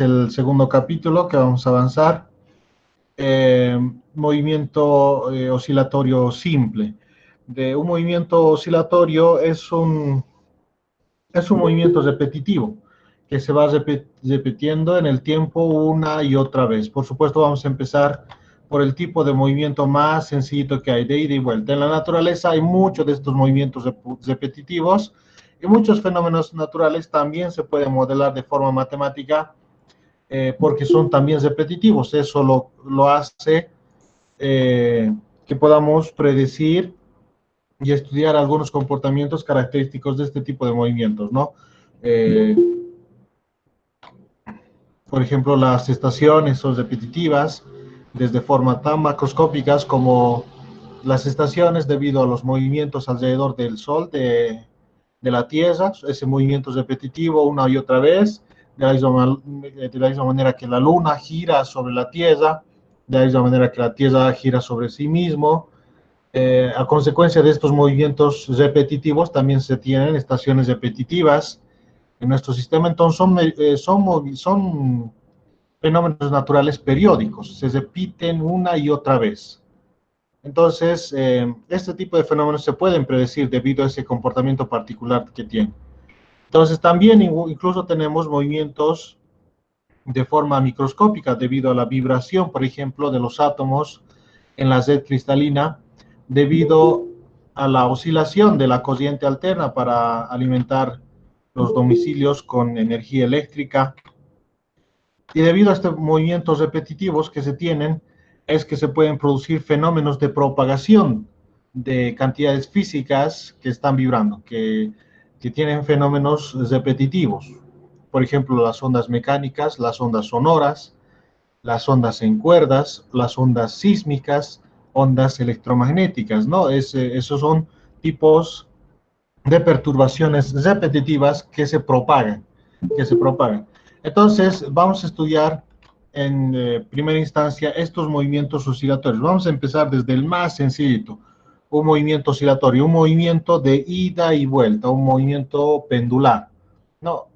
el segundo capítulo que vamos a avanzar. Movimiento oscilatorio simple. Un movimiento oscilatorio es un movimiento repetitivo que se va repitiendo en el tiempo una y otra vez. Por supuesto, vamos a empezar por el tipo de movimiento más sencillo que hay, de ida y vuelta. En la naturaleza hay muchos de estos movimientos repetitivos y muchos fenómenos naturales también se pueden modelar de forma matemática porque son también repetitivos. Eso lo hace que podamos predecir y estudiar algunos comportamientos característicos de este tipo de movimientos, ¿no? Eh, por ejemplo, las estaciones son repetitivas desde forma tan macroscópicas como las estaciones debido a los movimientos alrededor del Sol, de la Tierra, ese movimiento es repetitivo una y otra vez, de la misma manera que la Luna gira sobre la Tierra, de la misma manera que la Tierra gira sobre sí mismo. A consecuencia de estos movimientos repetitivos también se tienen estaciones repetitivas en nuestro sistema, entonces son fenómenos naturales periódicos, se repiten una y otra vez. Entonces, este tipo de fenómenos se pueden predecir debido a ese comportamiento particular que tienen. Entonces, también incluso tenemos movimientos de forma microscópica debido a la vibración, por ejemplo, de los átomos en la red cristalina, debido a la oscilación de la corriente alterna para alimentar los domicilios con energía eléctrica. Y debido a estos movimientos repetitivos que se tienen, es que se pueden producir fenómenos de propagación de cantidades físicas que están vibrando, que tienen fenómenos repetitivos. Por ejemplo, las ondas mecánicas, las ondas sonoras, las ondas en cuerdas, las ondas sísmicas, ondas electromagnéticas, ¿no? Esos son tipos de perturbaciones repetitivas que se propagan. Entonces, vamos a estudiar en primera instancia estos movimientos oscilatorios. Vamos a empezar desde el más sencillito, un movimiento oscilatorio, un movimiento de ida y vuelta, un movimiento pendular, ¿no?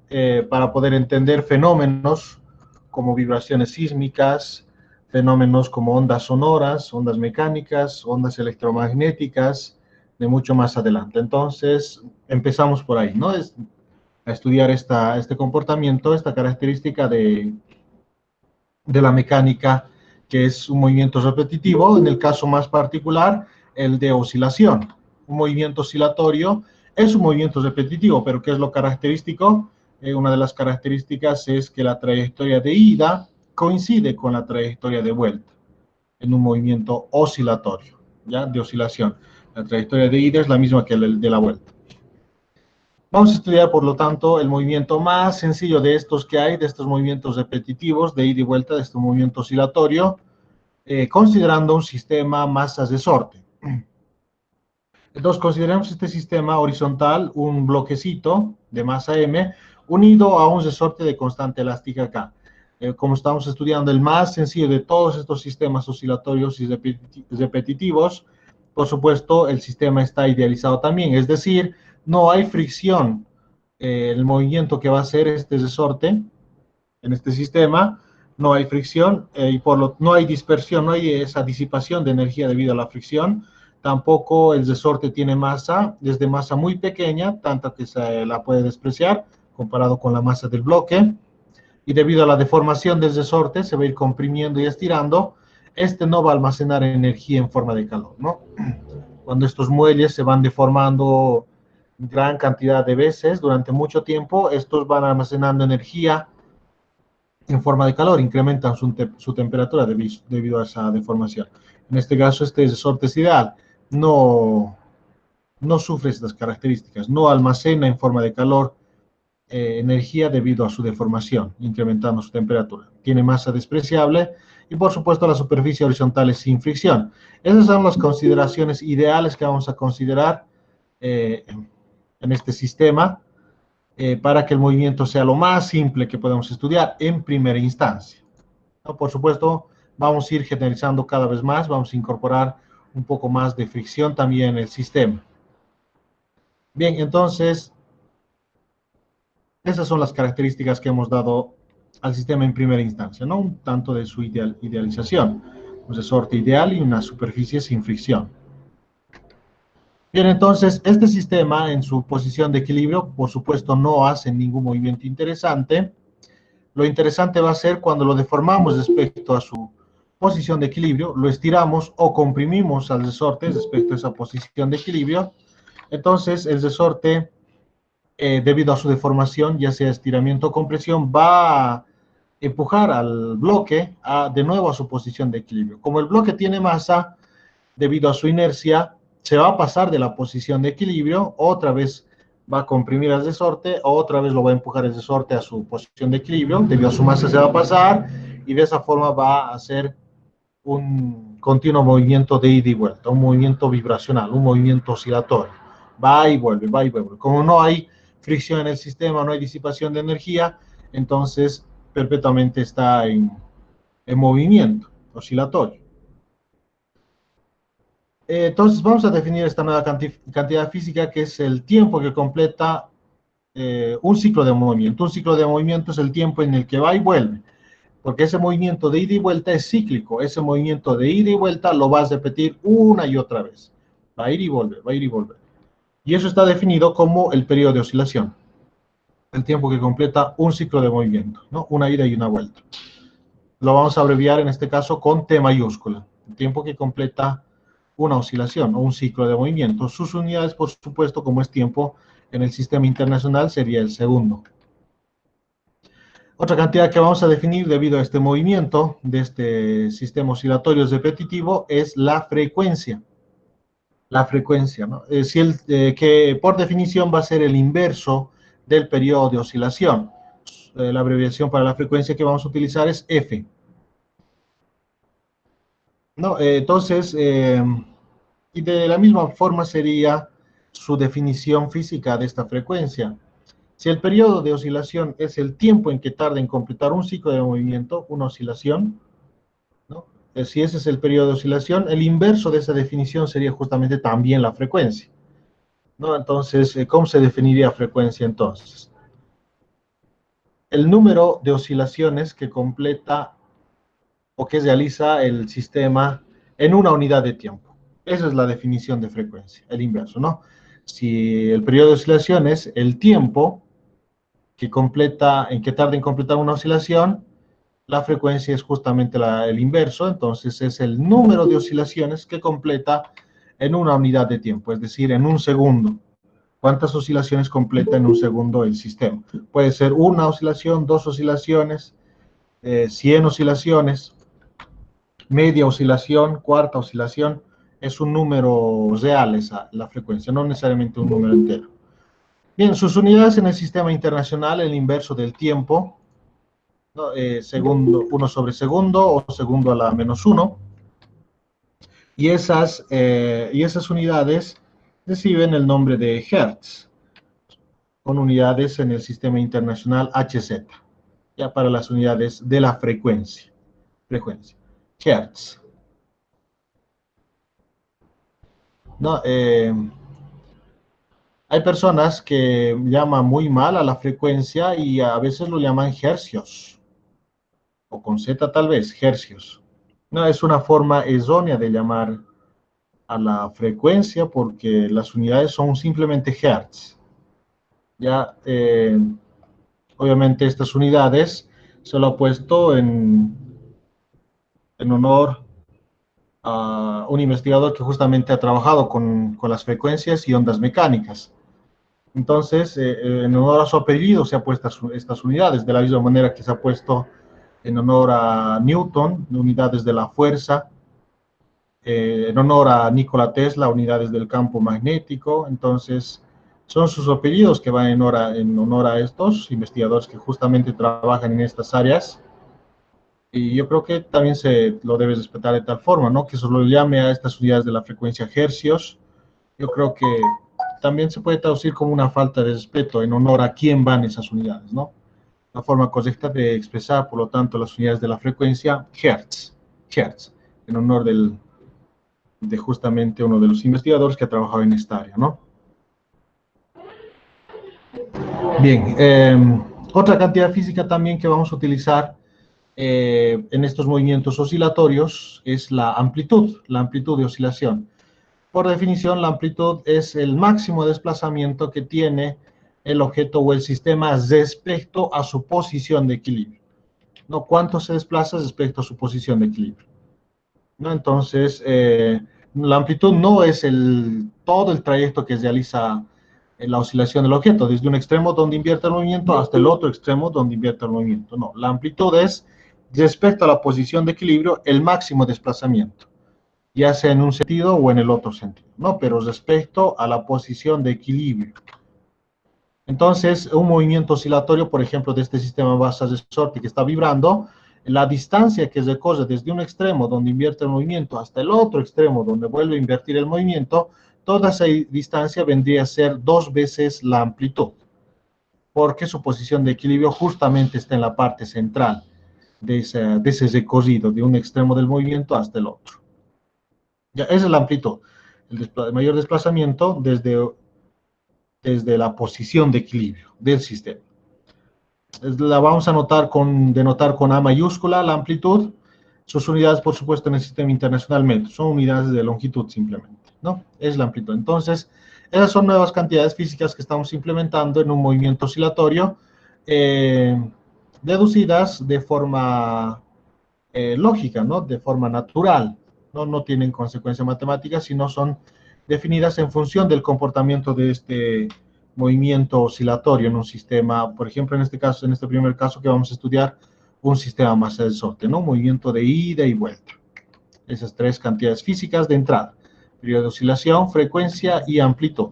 Para poder entender fenómenos como vibraciones sísmicas, fenómenos como ondas sonoras, ondas mecánicas, ondas electromagnéticas, de mucho más adelante. Entonces, empezamos por ahí, ¿no? Es a estudiar este comportamiento, esta característica de la mecánica, que es un movimiento repetitivo, en el caso más particular, el de oscilación. Un movimiento oscilatorio es un movimiento repetitivo, pero ¿qué es lo característico? Una de las características es que la trayectoria de ida coincide con la trayectoria de vuelta en un movimiento oscilatorio, ¿ya? De oscilación. La trayectoria de ida es la misma que la de la vuelta. Vamos a estudiar, por lo tanto, el movimiento más sencillo de estos que hay, de estos movimientos repetitivos, de ida y vuelta, de este movimiento oscilatorio, considerando un sistema masas-resorte. Entonces, consideramos este sistema horizontal, un bloquecito de masa m, unido a un resorte de constante elástica K. Como estamos estudiando el más sencillo de todos estos sistemas oscilatorios y repetitivos, por supuesto, el sistema está idealizado también, es decir, no hay fricción. El movimiento que va a hacer este resorte en este sistema, no hay fricción y no hay dispersión, no hay esa disipación de energía debido a la fricción. Tampoco el resorte tiene masa, es de masa muy pequeña, tanto que se la puede despreciar comparado con la masa del bloque. Y debido a la deformación del resorte, se va a ir comprimiendo y estirando. Este no va a almacenar energía en forma de calor, ¿no? Cuando estos muelles se van deformando gran cantidad de veces durante mucho tiempo, estos van almacenando energía en forma de calor, incrementan su temperatura debido a esa deformación. En este caso, este resorte es ideal. No, no sufre estas características, no almacena en forma de calor energía debido a su deformación, incrementando su temperatura. Tiene masa despreciable y, por supuesto, la superficie horizontal es sin fricción. Esas son las consideraciones ideales que vamos a considerar en este sistema para que el movimiento sea lo más simple que podemos estudiar en primera instancia, ¿no? Por supuesto, vamos a ir generalizando cada vez más, vamos a incorporar un poco más de fricción también en el sistema. Bien, entonces, esas son las características que hemos dado al sistema en primera instancia, ¿no? Un tanto de su idealización, un resorte ideal y una superficie sin fricción. Bien, entonces, este sistema en su posición de equilibrio, por supuesto, no hace ningún movimiento interesante. Lo interesante va a ser cuando lo deformamos respecto a su posición de equilibrio, lo estiramos o comprimimos al resorte respecto a esa posición de equilibrio. Entonces, el resorte, debido a su deformación, ya sea estiramiento o compresión, va a empujar al bloque de nuevo a su posición de equilibrio. Como el bloque tiene masa, debido a su inercia, se va a pasar de la posición de equilibrio, otra vez va a comprimir el resorte, otra vez lo va a empujar el resorte a su posición de equilibrio, debido a su masa se va a pasar, y de esa forma va a hacer un continuo movimiento de ida y vuelta, un movimiento vibracional, un movimiento oscilatorio. Va y vuelve, va y vuelve. Como no hay fricción en el sistema, no hay disipación de energía, entonces perpetuamente está en movimiento oscilatorio. Entonces vamos a definir esta nueva cantidad física, que es el tiempo que completa un ciclo de movimiento. Un ciclo de movimiento es el tiempo en el que va y vuelve, porque ese movimiento de ida y vuelta es cíclico. Ese movimiento de ida y vuelta lo vas a repetir una y otra vez. Va a ir y volver, va a ir y volver. Y eso está definido como el periodo de oscilación, el tiempo que completa un ciclo de movimiento, ¿no? Una ida y una vuelta. Lo vamos a abreviar en este caso con T mayúscula, el tiempo que completa una oscilación o un ciclo de movimiento. Sus unidades, por supuesto, como es tiempo en el sistema internacional, sería el segundo. Otra cantidad que vamos a definir debido a este movimiento de este sistema oscilatorio repetitivo es la frecuencia. La frecuencia, ¿no? Que por definición va a ser el inverso del periodo de oscilación. La abreviación para la frecuencia que vamos a utilizar es F. No, entonces, y de la misma forma sería su definición física de esta frecuencia. Si el periodo de oscilación es el tiempo en que tarda en completar un ciclo de movimiento, una oscilación, ¿no? Si ese es el periodo de oscilación, el inverso de esa definición sería justamente también la frecuencia, ¿no? Entonces, ¿cómo se definiría frecuencia entonces? El número de oscilaciones que completa o que realiza el sistema en una unidad de tiempo. Esa es la definición de frecuencia, el inverso, ¿no? Si el periodo de oscilación es el tiempo en que tarda en completar una oscilación, la frecuencia es justamente el inverso, entonces es el número de oscilaciones que completa en una unidad de tiempo, es decir, en un segundo. ¿Cuántas oscilaciones completa en un segundo el sistema? Puede ser una oscilación, dos oscilaciones, 100 oscilaciones, media oscilación, cuarta oscilación. Es un número real la frecuencia, no necesariamente un número entero. Bien, sus unidades en el sistema internacional, el inverso del tiempo, ¿no? Segundo, 1 sobre segundo o segundo a la menos 1. Y esas unidades reciben el nombre de Hertz, con unidades en el sistema internacional Hz, ya para las unidades de la frecuencia. Hertz. ¿No? Hay personas que llaman muy mal a la frecuencia y a veces lo llaman hercios, o con Z tal vez, hercios. No, es una forma errónea de llamar a la frecuencia porque las unidades son simplemente hertz. Ya, obviamente estas unidades se lo ha puesto en honor a un investigador que justamente ha trabajado con las frecuencias y ondas mecánicas. Entonces, en honor a su apellido se ha puesto estas unidades, de la misma manera que se ha puesto en honor a Newton, unidades de la fuerza, en honor a Nikola Tesla, unidades del campo magnético. Entonces, son sus apellidos que van en honor a estos investigadores que justamente trabajan en estas áreas. Y yo creo que también se lo debe respetar de tal forma, ¿no? Que se lo llame a estas unidades de la frecuencia hercios. Yo creo que también se puede traducir como una falta de respeto en honor a quién van esas unidades, ¿no? La forma correcta de expresar, por lo tanto, las unidades de la frecuencia Hertz, en honor de justamente uno de los investigadores que ha trabajado en esta área, ¿no? Bien, Otra cantidad física también que vamos a utilizar en estos movimientos oscilatorios es la amplitud de oscilación. Por definición, la amplitud es el máximo desplazamiento que tiene el objeto o el sistema respecto a su posición de equilibrio. ¿No? ¿Cuánto se desplaza respecto a su posición de equilibrio? ¿No? Entonces, la amplitud no es todo el trayecto que realiza la oscilación del objeto, desde un extremo donde invierte el movimiento hasta el otro extremo donde invierte el movimiento. No, la amplitud es respecto a la posición de equilibrio el máximo desplazamiento, ya sea en un sentido o en el otro sentido, ¿no? Pero respecto a la posición de equilibrio. Entonces, un movimiento oscilatorio, por ejemplo, de este sistema base resorte que está vibrando, la distancia que recorre desde un extremo donde invierte el movimiento hasta el otro extremo donde vuelve a invertir el movimiento, toda esa distancia vendría a ser 2 veces la amplitud, porque su posición de equilibrio justamente está en la parte central de ese recorrido, de un extremo del movimiento hasta el otro. Ya, esa es la amplitud, el mayor desplazamiento desde la posición de equilibrio del sistema. La vamos a denotar con A mayúscula, la amplitud. Sus unidades, por supuesto, en el sistema internacional metros. Son unidades de longitud simplemente, ¿no? Es la amplitud. Entonces, esas son nuevas cantidades físicas que estamos implementando en un movimiento oscilatorio, deducidas de forma lógica, ¿no? De forma natural. No tienen consecuencia matemática, sino son definidas en función del comportamiento de este movimiento oscilatorio en un sistema, por ejemplo, en este caso, en este primer caso que vamos a estudiar, un sistema masa del sorte, ¿no? Movimiento de ida y vuelta. Esas tres cantidades físicas de entrada: periodo de oscilación, frecuencia y amplitud.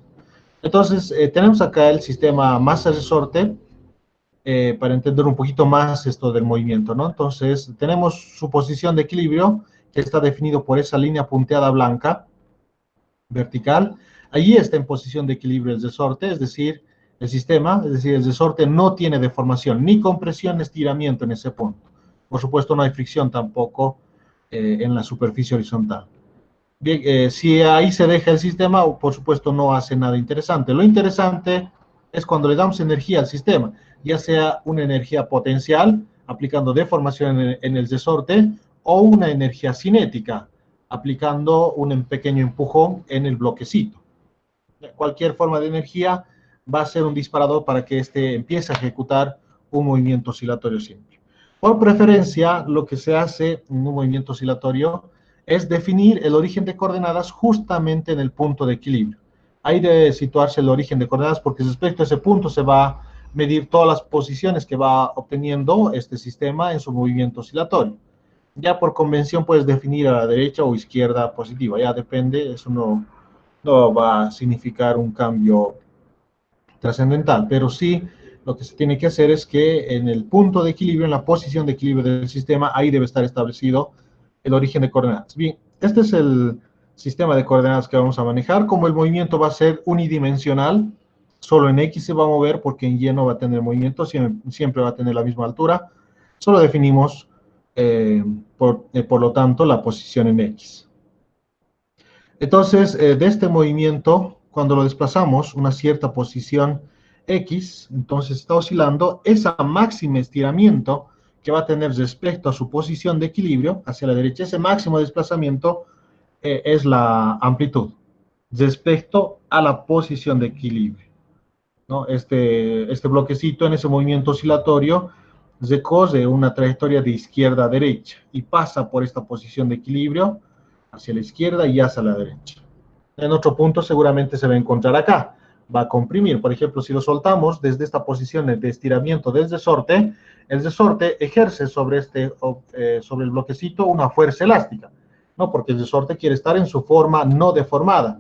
Entonces, tenemos acá el sistema masa resorte, para entender un poquito más esto del movimiento, ¿no? Entonces, tenemos su posición de equilibrio, que está definido por esa línea punteada blanca, vertical. Allí está en posición de equilibrio el resorte, es decir, el sistema, es decir, el resorte no tiene deformación, ni compresión, ni estiramiento en ese punto. Por supuesto, no hay fricción tampoco en la superficie horizontal. Bien, si ahí se deja el sistema, por supuesto no hace nada interesante. Lo interesante es cuando le damos energía al sistema, ya sea una energía potencial, aplicando deformación en el resorte, o una energía cinética, aplicando un pequeño empujón en el bloquecito. Cualquier forma de energía va a ser un disparador para que éste empiece a ejecutar un movimiento oscilatorio simple. Por preferencia, lo que se hace en un movimiento oscilatorio es definir el origen de coordenadas justamente en el punto de equilibrio. Ahí debe situarse el origen de coordenadas, porque respecto a ese punto se va a medir todas las posiciones que va obteniendo este sistema en su movimiento oscilatorio. Ya por convención puedes definir a la derecha o izquierda positiva, ya depende, eso no va a significar un cambio trascendental, pero sí lo que se tiene que hacer es que en el punto de equilibrio, en la posición de equilibrio del sistema, ahí debe estar establecido el origen de coordenadas. Bien, este es el sistema de coordenadas que vamos a manejar. Como el movimiento va a ser unidimensional, solo en X se va a mover, porque en Y no va a tener movimiento, siempre va a tener la misma altura, solo definimos, por lo tanto, la posición en X. Entonces, de este movimiento, cuando lo desplazamos una cierta posición X, entonces está oscilando, esa máxima estiramiento que va a tener respecto a su posición de equilibrio hacia la derecha, ese máximo desplazamiento es la amplitud respecto a la posición de equilibrio, ¿no? Este bloquecito en ese movimiento oscilatorio recorre una trayectoria de izquierda a derecha y pasa por esta posición de equilibrio hacia la izquierda y hacia la derecha. En otro punto seguramente se va a encontrar acá, va a comprimir. Por ejemplo, si lo soltamos desde esta posición de estiramiento del resorte, el resorte ejerce sobre el bloquecito una fuerza elástica, ¿no? Porque el resorte quiere estar en su forma no deformada,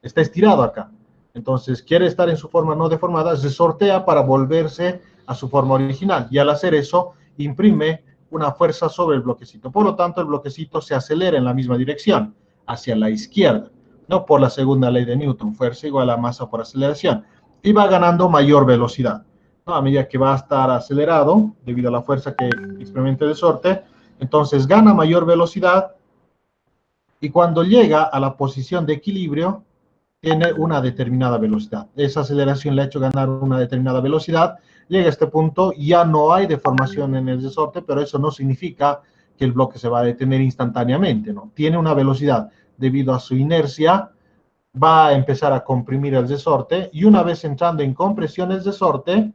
está estirado acá. Entonces quiere estar en su forma no deformada, resortea para volverse a su forma original, y al hacer eso imprime una fuerza sobre el bloquecito. Por lo tanto, el bloquecito se acelera en la misma dirección, hacia la izquierda, ¿no? Por la segunda ley de Newton, fuerza igual a masa por aceleración, y va ganando mayor velocidad, ¿no? A medida que va a estar acelerado, debido a la fuerza que experimenta el resorte, entonces gana mayor velocidad, y cuando llega a la posición de equilibrio, tiene una determinada velocidad. Esa aceleración le ha hecho ganar una determinada velocidad. Llega a este punto, ya no hay deformación en el resorte, pero eso no significa que el bloque se va a detener instantáneamente, ¿no? Tiene una velocidad debido a su inercia, va a empezar a comprimir el resorte y una vez entrando en compresión el resorte,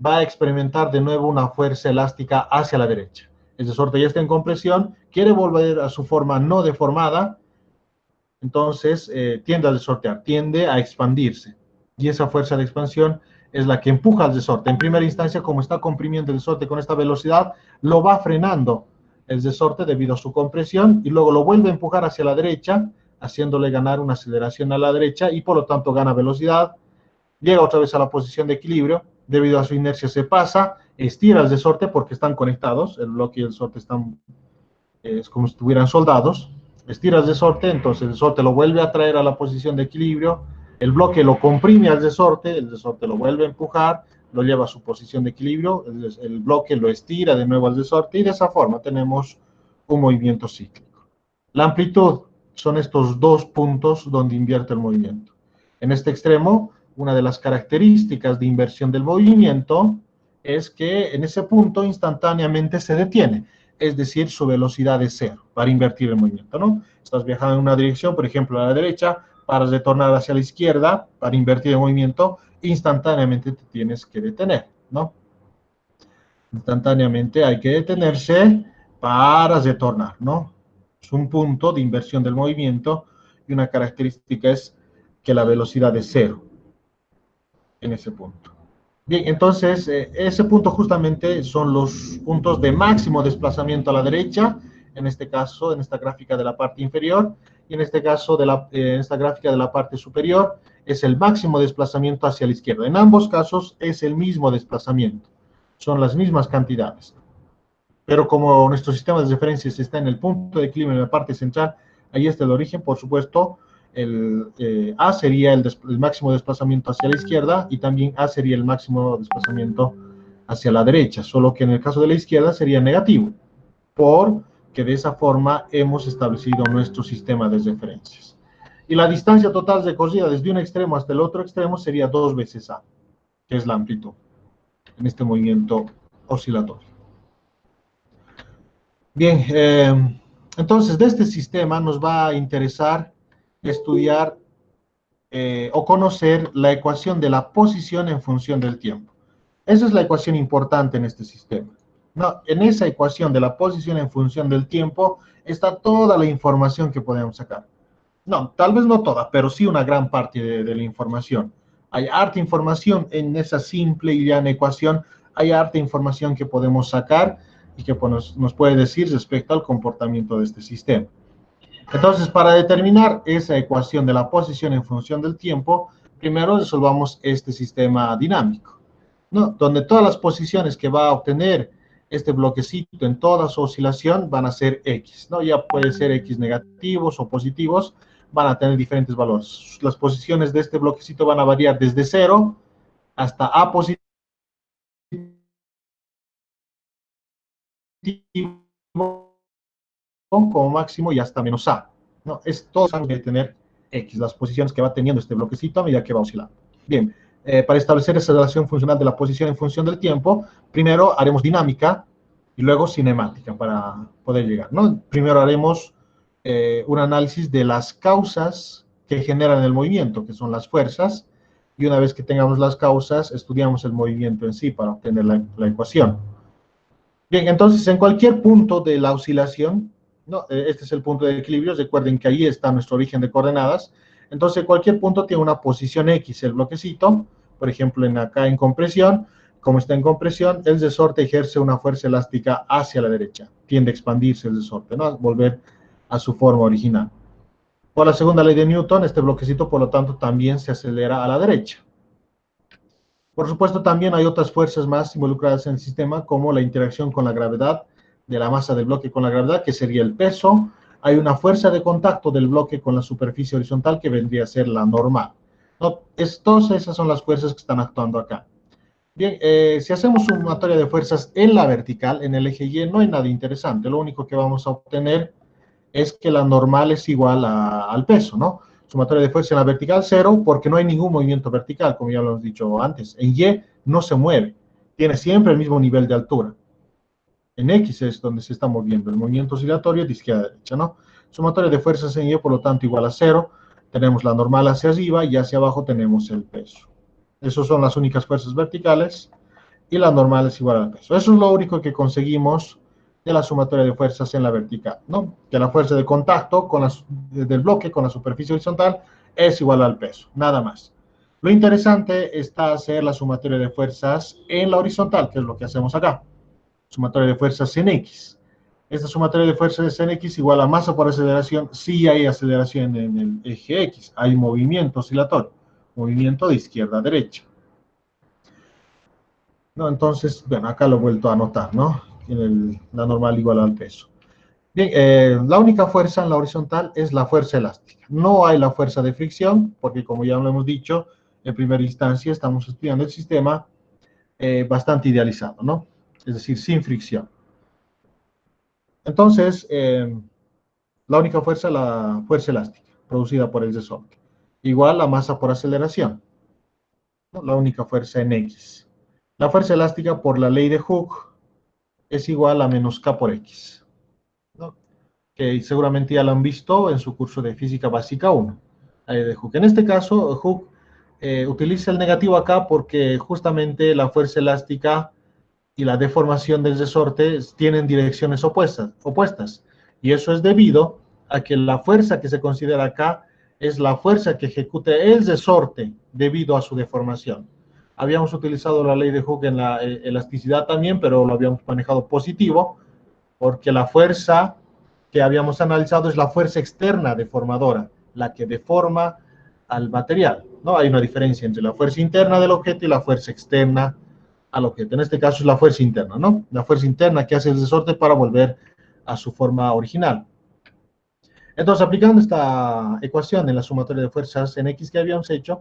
va a experimentar de nuevo una fuerza elástica hacia la derecha. El resorte ya está en compresión, quiere volver a su forma no deformada, entonces tiende a resortear, tiende a expandirse. Y esa fuerza de expansión es la que empuja al resorte. En primera instancia, como está comprimiendo el resorte con esta velocidad, lo va frenando el resorte debido a su compresión y luego lo vuelve a empujar hacia la derecha, haciéndole ganar una aceleración a la derecha y por lo tanto gana velocidad. Llega otra vez a la posición de equilibrio, debido a su inercia se pasa, estira el resorte porque están conectados, el bloque y el resorte están, es como si estuvieran soldados, estira el resorte, entonces el resorte lo vuelve a traer a la posición de equilibrio, el bloque lo comprime al resorte, el resorte lo vuelve a empujar, lo lleva a su posición de equilibrio, el bloque lo estira de nuevo al resorte y de esa forma tenemos un movimiento cíclico. La amplitud son estos dos puntos donde invierte el movimiento. En este extremo, una de las características de inversión del movimiento es que en ese punto instantáneamente se detiene, es decir, su velocidad es cero para invertir el movimiento, ¿no? Estás viajando en una dirección, por ejemplo, a la derecha, para retornar hacia la izquierda, para invertir el movimiento, instantáneamente te tienes que detener, ¿no? Instantáneamente hay que detenerse para retornar, ¿no? Es un punto de inversión del movimiento y una característica es que la velocidad es cero en ese punto. Bien, entonces, ese punto justamente son los puntos de máximo desplazamiento a la derecha, en este caso, en esta gráfica de la parte inferior, y en este caso, en esta gráfica de la parte superior, es el máximo desplazamiento hacia la izquierda. En ambos casos es el mismo desplazamiento, son las mismas cantidades. Pero como nuestro sistema de referencias está en el punto de equilibrio en la parte central, ahí está el origen, por supuesto, A sería el máximo desplazamiento hacia la izquierda y también A sería el máximo desplazamiento hacia la derecha, solo que en el caso de la izquierda sería negativo, porque de esa forma hemos establecido nuestro sistema de referencias. Y la distancia total recorrida desde un extremo hasta el otro extremo sería 2 veces A, que es la amplitud en este movimiento oscilatorio. Bien, entonces de este sistema nos va a interesar estudiar o conocer la ecuación de la posición en función del tiempo. Esa es la ecuación importante en este sistema. No, en esa ecuación de la posición en función del tiempo está toda la información que podemos sacar. No, tal vez no toda, pero sí una gran parte de la información. Hay harta información en esa simple y llana ecuación, hay harta información que podemos sacar y que nos puede decir respecto al comportamiento de este sistema. Entonces, para determinar esa ecuación de la posición en función del tiempo, primero resolvamos este sistema dinámico, ¿no? Donde todas las posiciones que va a obtener este bloquecito en toda su oscilación van a ser X, ¿no? Ya puede ser X negativos o positivos, van a tener diferentes valores. Las posiciones de este bloquecito van a variar desde 0 hasta A positivo, como máximo y hasta menos A, ¿no? Todos van a tener X, las posiciones que va teniendo este bloquecito a medida que va oscilando. Bien, para establecer esa relación funcional de la posición en función del tiempo, primero haremos dinámica y luego cinemática para poder llegar, ¿no? Primero haremos un análisis de las causas que generan el movimiento, que son las fuerzas, y una vez que tengamos las causas, estudiamos el movimiento en sí para obtener la ecuación. Bien, entonces en cualquier punto de la oscilación, ¿no? Este es el punto de equilibrio, recuerden que ahí está nuestro origen de coordenadas, entonces cualquier punto tiene una posición X, el bloquecito, por ejemplo acá en compresión, como está en compresión, el resorte ejerce una fuerza elástica hacia la derecha, tiende a expandirse el resorte, ¿no? A volver a su forma original. Por la segunda ley de Newton, este bloquecito por lo tanto también se acelera a la derecha. Por supuesto, también hay otras fuerzas más involucradas en el sistema, como la interacción con la gravedad, de la masa del bloque con la gravedad, que sería el peso. Hay una fuerza de contacto del bloque con la superficie horizontal, que vendría a ser la normal. ¿No? Todas esas son las fuerzas que están actuando acá. Bien, si hacemos una sumatoria de fuerzas en la vertical, en el eje Y, no hay nada interesante. Lo único que vamos a obtener es que la normal es igual al peso, ¿no? Sumatoria de fuerza en la vertical, 0, porque no hay ningún movimiento vertical, como ya lo hemos dicho antes. En Y no se mueve, tiene siempre el mismo nivel de altura. En X es donde se está moviendo el movimiento oscilatorio de izquierda a derecha, ¿no? Sumatoria de fuerzas en Y, por lo tanto, igual a 0. Tenemos la normal hacia arriba y hacia abajo tenemos el peso. Esas son las únicas fuerzas verticales y la normal es igual al peso. Eso es lo único que conseguimos de la sumatoria de fuerzas en la vertical, ¿no? Que la fuerza de contacto del bloque con la superficie horizontal es igual al peso, nada más. Lo interesante está hacer la sumatoria de fuerzas en la horizontal, que es lo que hacemos acá. Sumatoria de fuerzas en X. Esta sumatoria de fuerzas en X igual a masa por aceleración. Sí hay aceleración en el eje X, hay movimiento oscilatorio, movimiento de izquierda a derecha. ¿No? Entonces, bueno, acá lo he vuelto a anotar, ¿no? La normal igual al peso. Bien, la única fuerza en la horizontal es la fuerza elástica. No hay la fuerza de fricción, porque como ya lo hemos dicho, en primera instancia estamos estudiando el sistema bastante idealizado, ¿no? Es decir, sin fricción. Entonces, la única fuerza, la fuerza elástica, producida por el resorte. Igual la masa por aceleración, ¿no? La única fuerza en X. La fuerza elástica por la ley de Hooke es igual a menos K por X, ¿no? Que seguramente ya lo han visto en su curso de Física Básica 1. De Hooke. En este caso, Hooke utiliza el negativo acá porque justamente la fuerza elástica y la deformación del resorte tienen direcciones opuestas. Y eso es debido a que la fuerza que se considera acá es la fuerza que ejecuta el resorte debido a su deformación. Habíamos utilizado la ley de Hooke en la elasticidad también, pero lo habíamos manejado positivo, porque la fuerza que habíamos analizado es la fuerza externa deformadora, la que deforma al material, ¿no? Hay una diferencia entre la fuerza interna del objeto y la fuerza externa al objeto. En este caso es la fuerza interna, ¿no? La fuerza interna que hace el resorte para volver a su forma original. Entonces, aplicando esta ecuación en la sumatoria de fuerzas en X que habíamos hecho,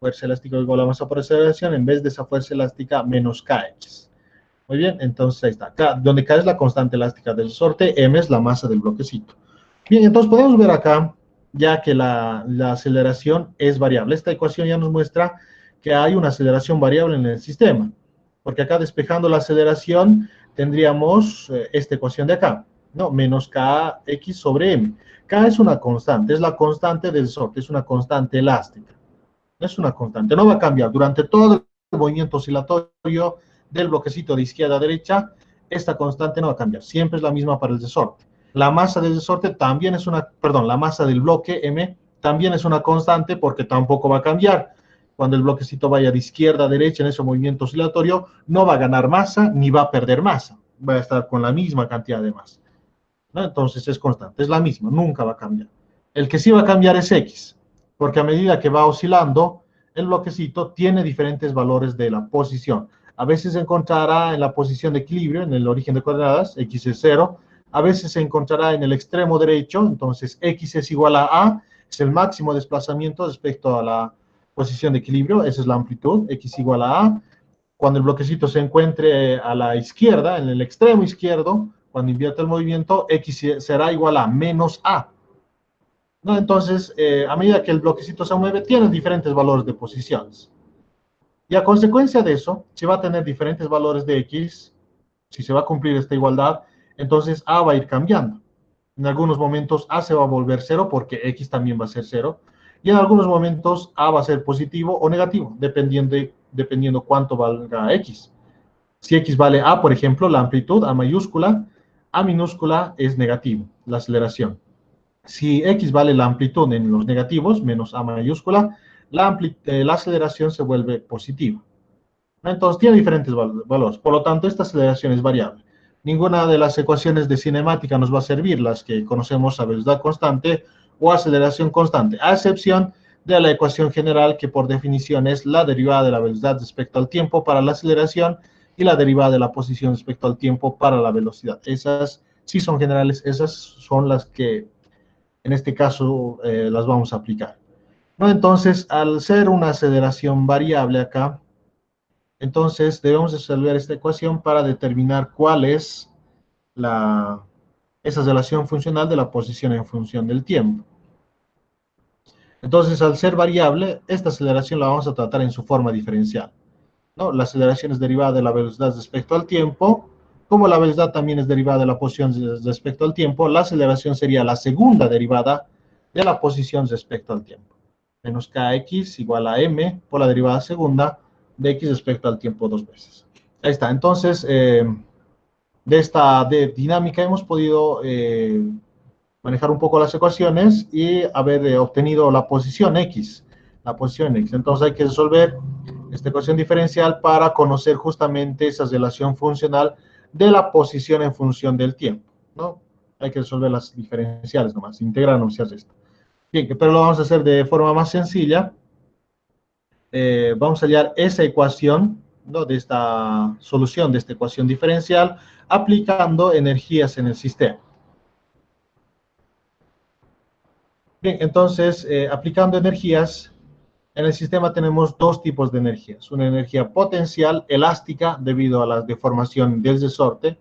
fuerza elástica igual a masa por aceleración, en vez de esa fuerza elástica menos KX. Muy bien, entonces ahí está. K, donde K es la constante elástica del resorte, M es la masa del bloquecito. Bien, entonces podemos ver acá ya que la aceleración es variable. Esta ecuación ya nos muestra que hay una aceleración variable en el sistema, porque acá despejando la aceleración tendríamos esta ecuación de acá, ¿no? Menos Kx sobre M. K es una constante, es la constante del resorte, es una constante elástica. Es una constante, no va a cambiar. Durante todo el movimiento oscilatorio del bloquecito de izquierda a derecha, esta constante no va a cambiar. Siempre es la misma para el resorte. La masa del resorte también es la masa del bloque M también es una constante porque tampoco va a cambiar. Cuando el bloquecito vaya de izquierda a derecha en ese movimiento oscilatorio, no va a ganar masa ni va a perder masa. Va a estar con la misma cantidad de masa, ¿no? Entonces es constante, es la misma, nunca va a cambiar. El que sí va a cambiar es X, porque a medida que va oscilando, el bloquecito tiene diferentes valores de la posición. A veces se encontrará en la posición de equilibrio, en el origen de coordenadas, X es 0. A veces se encontrará en el extremo derecho, entonces X es igual a, es el máximo desplazamiento respecto a la posición de equilibrio, esa es la amplitud, X igual a. Cuando el bloquecito se encuentre a la izquierda, en el extremo izquierdo, cuando invierte el movimiento, X será igual a menos A, ¿no? Entonces, a medida que el bloquecito se mueve, tiene diferentes valores de posiciones. Y a consecuencia de eso, si va a tener diferentes valores de X, si se va a cumplir esta igualdad, entonces A va a ir cambiando. En algunos momentos A se va a volver 0 porque X también va a ser 0. Y en algunos momentos A va a ser positivo o negativo, dependiendo cuánto valga X. Si X vale A, por ejemplo, la amplitud, A mayúscula, A minúscula es negativo, la aceleración. Si X vale la amplitud en los negativos, menos A mayúscula, la aceleración se vuelve positiva. Entonces tiene diferentes valores. Por lo tanto, esta aceleración es variable. Ninguna de las ecuaciones de cinemática nos va a servir, las que conocemos a velocidad constante o aceleración constante, a excepción de la ecuación general que por definición es la derivada de la velocidad respecto al tiempo para la aceleración y la derivada de la posición respecto al tiempo para la velocidad. Esas sí son generales, esas son las que en este caso las vamos a aplicar, ¿no? Entonces, al ser una aceleración variable acá, entonces debemos resolver esta ecuación para determinar cuál es esa relación funcional de la posición en función del tiempo. Entonces, al ser variable, esta aceleración la vamos a tratar en su forma diferencial, ¿no? La aceleración es derivada de la velocidad respecto al tiempo. Como la velocidad también es derivada de la posición respecto al tiempo, la aceleración sería la segunda derivada de la posición respecto al tiempo. Menos kx igual a m por la derivada segunda de x respecto al tiempo dos veces. Ahí está. Entonces, de esta dinámica hemos podido manejar un poco las ecuaciones y haber obtenido la posición x. La posición x. Entonces hay que resolver esta ecuación diferencial para conocer justamente esa relación funcional de la posición en función del tiempo, ¿no? Hay que resolver las diferenciales nomás, integrar no se hace esto. Bien, pero lo vamos a hacer de forma más sencilla. Vamos a hallar esa ecuación, ¿no? De esta solución de esta ecuación diferencial aplicando energías en el sistema. Bien, entonces, aplicando energías, en el sistema tenemos dos tipos de energías. Una energía potencial elástica debido a la deformación del resorte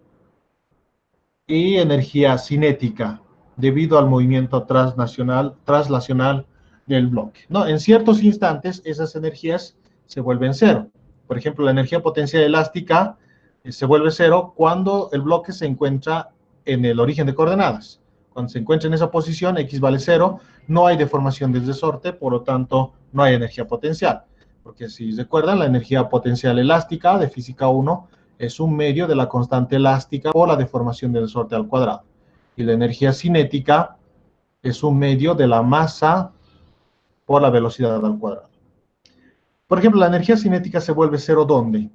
y energía cinética debido al movimiento traslacional del bloque, ¿no? En ciertos instantes esas energías se vuelven cero. Por ejemplo, la energía potencial elástica se vuelve cero cuando el bloque se encuentra en el origen de coordenadas. Cuando se encuentra en esa posición, x vale cero, no hay deformación del resorte, por lo tanto, no hay energía potencial. Porque si recuerdan, la energía potencial elástica de física 1 es un medio de la constante elástica por la deformación del resorte al cuadrado. Y la energía cinética es un medio de la masa por la velocidad al cuadrado. Por ejemplo, la energía cinética se vuelve cero ¿dónde?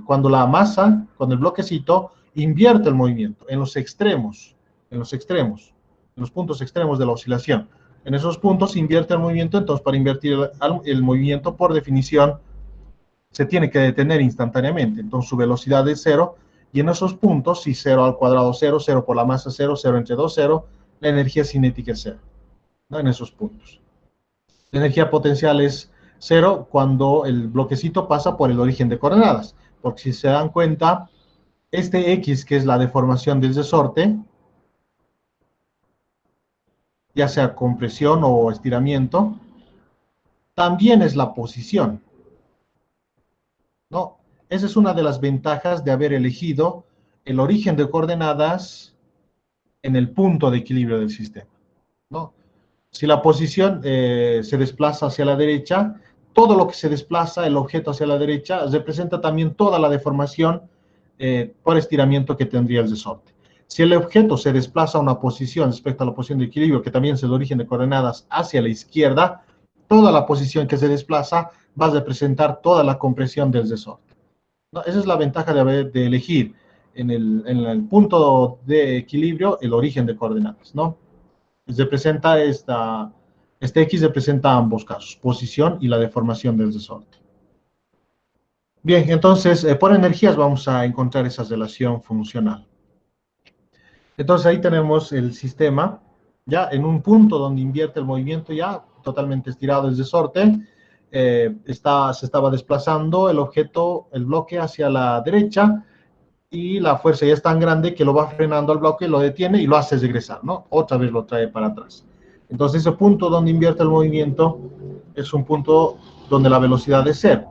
Cuando la masa, cuando el bloquecito invierte el movimiento en los extremos, en los puntos extremos de la oscilación. En esos puntos invierte el movimiento, entonces para invertir el movimiento, por definición, se tiene que detener instantáneamente. Entonces su velocidad es cero, y en esos puntos, si 0 al cuadrado 0, 0 por la masa 0, 0 entre 2, 0, la energía cinética es cero, ¿no? En esos puntos. La energía potencial es cero cuando el bloquecito pasa por el origen de coordenadas, porque si se dan cuenta, este X, que es la deformación del resorte, ya sea compresión o estiramiento, también es la posición, ¿no? Esa es una de las ventajas de haber elegido el origen de coordenadas en el punto de equilibrio del sistema, ¿no? Si la posición se desplaza hacia la derecha, todo lo que se desplaza, el objeto hacia la derecha, representa también toda la deformación por estiramiento que tendría el resorte. Si el objeto se desplaza a una posición respecto a la posición de equilibrio, que también es el origen de coordenadas, hacia la izquierda, toda la posición que se desplaza va a representar toda la compresión del resorte, ¿no? Esa es la ventaja de elegir en el punto de equilibrio el origen de coordenadas, ¿no? Representa este X representa ambos casos, posición y la deformación del resorte. Bien, entonces, por energías vamos a encontrar esa relación funcional. Entonces ahí tenemos el sistema, ya en un punto donde invierte el movimiento ya totalmente estirado el resorte, se estaba desplazando el objeto, el bloque hacia la derecha, y la fuerza ya es tan grande que lo va frenando al bloque, lo detiene y lo hace regresar, ¿no? Otra vez lo trae para atrás. Entonces ese punto donde invierte el movimiento es un punto donde la velocidad es cero.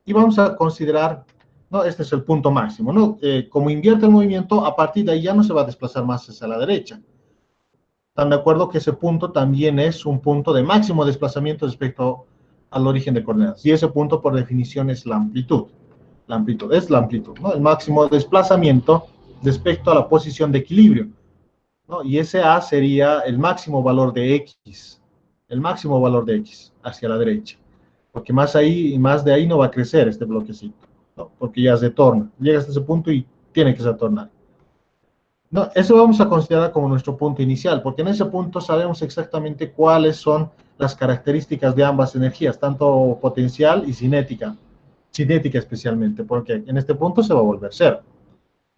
Y vamos a considerar, ¿no? Este es el punto máximo, ¿no? Como invierte el movimiento, a partir de ahí ya no se va a desplazar más hacia la derecha. ¿Están de acuerdo que ese punto también es un punto de máximo desplazamiento respecto al origen de coordenadas? Y ese punto, por definición, es la amplitud. La amplitud es la amplitud, ¿no? El máximo desplazamiento respecto a la posición de equilibrio, ¿no? Y ese A sería el máximo valor de X, el máximo valor de X hacia la derecha, porque más de ahí no va a crecer este bloquecito, ¿no? Porque ya se torna, llega hasta ese punto y tiene que retornar. No, eso vamos a considerar como nuestro punto inicial, porque en ese punto sabemos exactamente cuáles son las características de ambas energías, tanto potencial y cinética especialmente, porque en este punto se va a volver cero.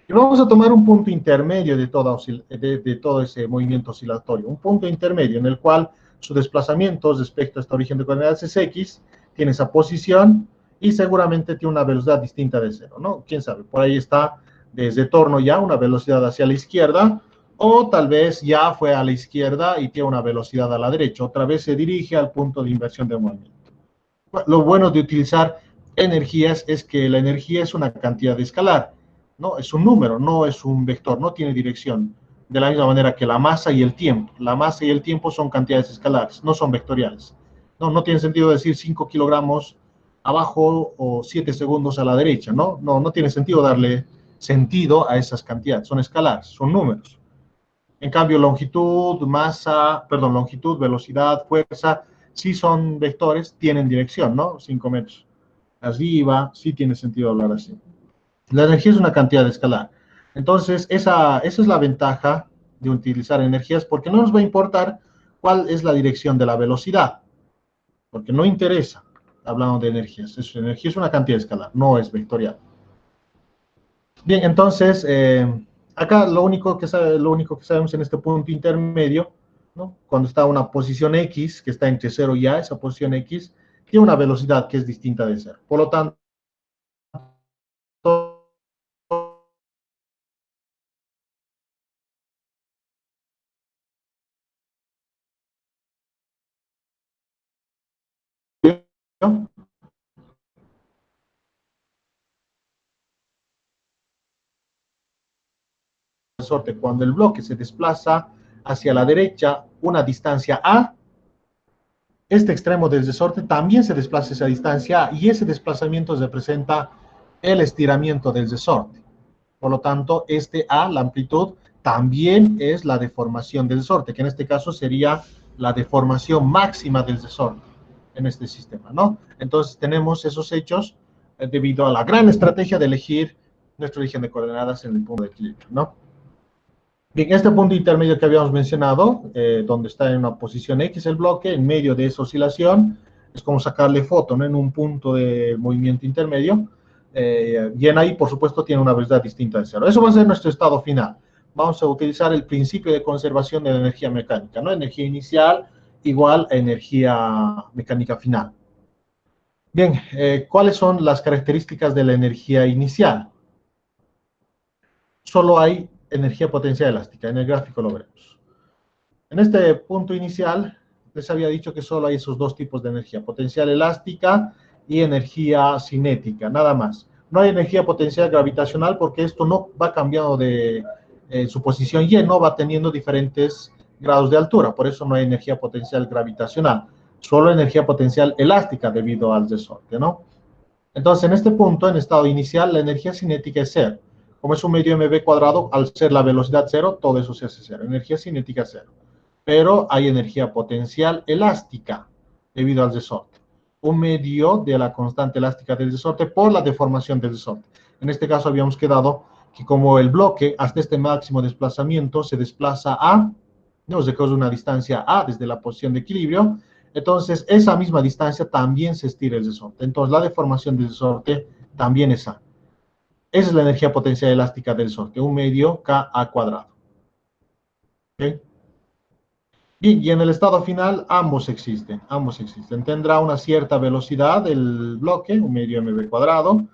Y vamos a tomar un punto intermedio de todo ese movimiento oscilatorio, un punto intermedio en el cual su desplazamiento respecto a este origen de coordenadas es X, tiene esa posición y seguramente tiene una velocidad distinta de cero, ¿no? ¿Quién sabe? Por ahí está desde torno ya una velocidad hacia la izquierda o tal vez ya fue a la izquierda y tiene una velocidad a la derecha, otra vez se dirige al punto de inversión de movimiento. Lo bueno de utilizar energías es que la energía es una cantidad escalar, ¿no? Es un número, no es un vector, no tiene dirección. De la misma manera que la masa y el tiempo. La masa y el tiempo son cantidades escalares, no son vectoriales. No tiene sentido decir 5 kilogramos abajo o 7 segundos a la derecha, ¿no? No tiene sentido darle sentido a esas cantidades, son escalares, son números. En cambio, longitud, velocidad, fuerza, sí son vectores, tienen dirección, ¿no? 5 metros arriba, sí tiene sentido hablar así. La energía es una cantidad escalar. Entonces, esa es la ventaja de utilizar energías, porque no nos va a importar cuál es la dirección de la velocidad, porque no interesa, hablando de energías. Energía es una cantidad escalar, no es vectorial. Bien, entonces, acá lo único que sabemos en este punto intermedio, ¿no? Cuando está una posición X, que está entre 0 y A, esa posición X, tiene una velocidad que es distinta de 0. Por lo tanto, ¿no? Cuando el bloque se desplaza hacia la derecha una distancia A, este extremo del resorte también se desplaza esa distancia A y ese desplazamiento representa el estiramiento del resorte. Por lo tanto, este A, la amplitud, también es la deformación del resorte, que en este caso sería la deformación máxima del resorte en este sistema, ¿no? Entonces tenemos esos hechos debido a la gran estrategia de elegir nuestro origen de coordenadas en el punto de equilibrio, ¿no? Bien, este punto intermedio que habíamos mencionado, donde está en una posición X el bloque, en medio de esa oscilación, es como sacarle foto, ¿no? En un punto de movimiento intermedio, y en ahí, por supuesto, tiene una velocidad distinta de cero. Eso va a ser nuestro estado final. Vamos a utilizar el principio de conservación de la energía mecánica, ¿no? Energía inicial igual a energía mecánica final. Bien, ¿cuáles son las características de la energía inicial? Solo hay energía potencial elástica. En el gráfico lo veremos. En este punto inicial, les había dicho que solo hay esos dos tipos de energía, potencial elástica y energía cinética, nada más. No hay energía potencial gravitacional porque esto no va cambiando de su posición y no va teniendo diferentes grados de altura, por eso no hay energía potencial gravitacional, solo energía potencial elástica debido al resorte, ¿no? Entonces, en este punto, en estado inicial, la energía cinética es cero. Como es un medio mv cuadrado, al ser la velocidad cero, todo eso se hace cero. Energía cinética cero. Pero hay energía potencial elástica debido al resorte. Un medio de la constante elástica del resorte por la deformación del resorte. En este caso habíamos quedado que como el bloque hasta este máximo desplazamiento se desplaza a, nos recorre una distancia a desde la posición de equilibrio, entonces esa misma distancia también se estira el resorte. Entonces la deformación del resorte también es A. Esa es la energía potencial elástica del resorte, un medio Ka cuadrado. ¿Okay? Bien, y en el estado final ambos existen, ambos existen. Tendrá una cierta velocidad el bloque, un medio mv cuadrado,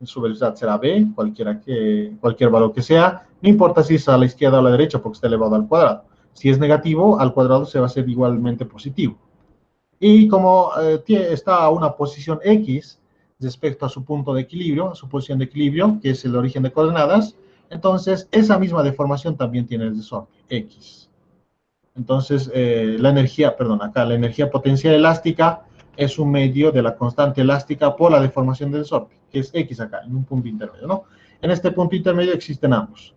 su velocidad será b, cualquier valor que sea, no importa si es a la izquierda o a la derecha porque está elevado al cuadrado. Si es negativo, al cuadrado se va a hacer igualmente positivo. Y como está a una posición X respecto a su punto de equilibrio, a su posición de equilibrio, que es el origen de coordenadas, entonces esa misma deformación también tiene el resorte, X. Entonces, la energía potencial elástica es un medio de la constante elástica por la deformación del resorte, que es X acá, en un punto intermedio, ¿no? En este punto intermedio existen ambos.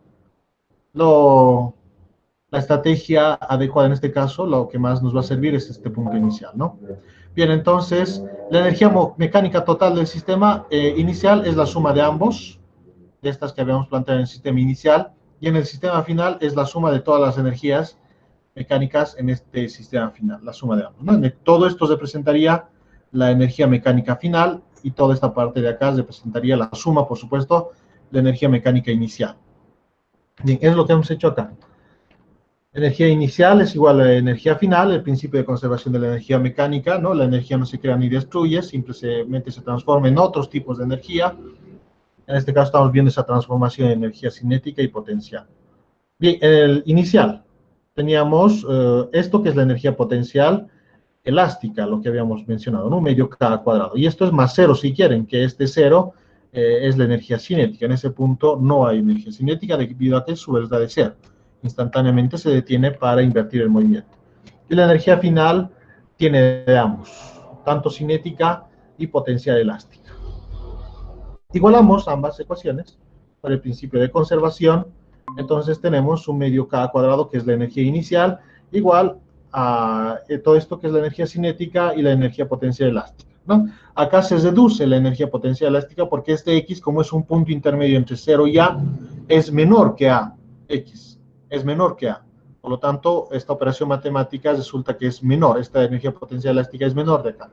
La estrategia adecuada en este caso, lo que más nos va a servir es este punto inicial, ¿no? Bien, entonces, la energía mecánica total del sistema inicial es la suma de ambos, de estas que habíamos planteado en el sistema inicial, y en el sistema final es la suma de todas las energías mecánicas en este sistema final, la suma de ambos, ¿no? Todo esto representaría la energía mecánica final y toda esta parte de acá representaría la suma, por supuesto, de energía mecánica inicial. Bien, es lo que hemos hecho acá. Energía inicial es igual a energía final, el principio de conservación de la energía mecánica, ¿no? La energía no se crea ni destruye, simplemente se transforma en otros tipos de energía. En este caso estamos viendo esa transformación en energía cinética y potencial. Bien, el inicial, teníamos esto que es la energía potencial elástica, lo que habíamos mencionado, ¿no? Medio K cuadrado. Y esto es más cero, si quieren, que este cero es la energía cinética. En ese punto no hay energía cinética debido a que su velocidad de cero. Instantáneamente se detiene para invertir el movimiento. Y la energía final tiene de ambos, tanto cinética y potencial elástica. Igualamos ambas ecuaciones por el principio de conservación. Entonces tenemos un medio K cuadrado, que es la energía inicial, igual a todo esto que es la energía cinética y la energía potencial elástica, ¿no? Acá se reduce la energía potencial elástica porque este X, como es un punto intermedio entre 0 y A, es menor que A. X es menor que A. Por lo tanto, esta operación matemática resulta que es menor, esta energía potencial elástica es menor de acá.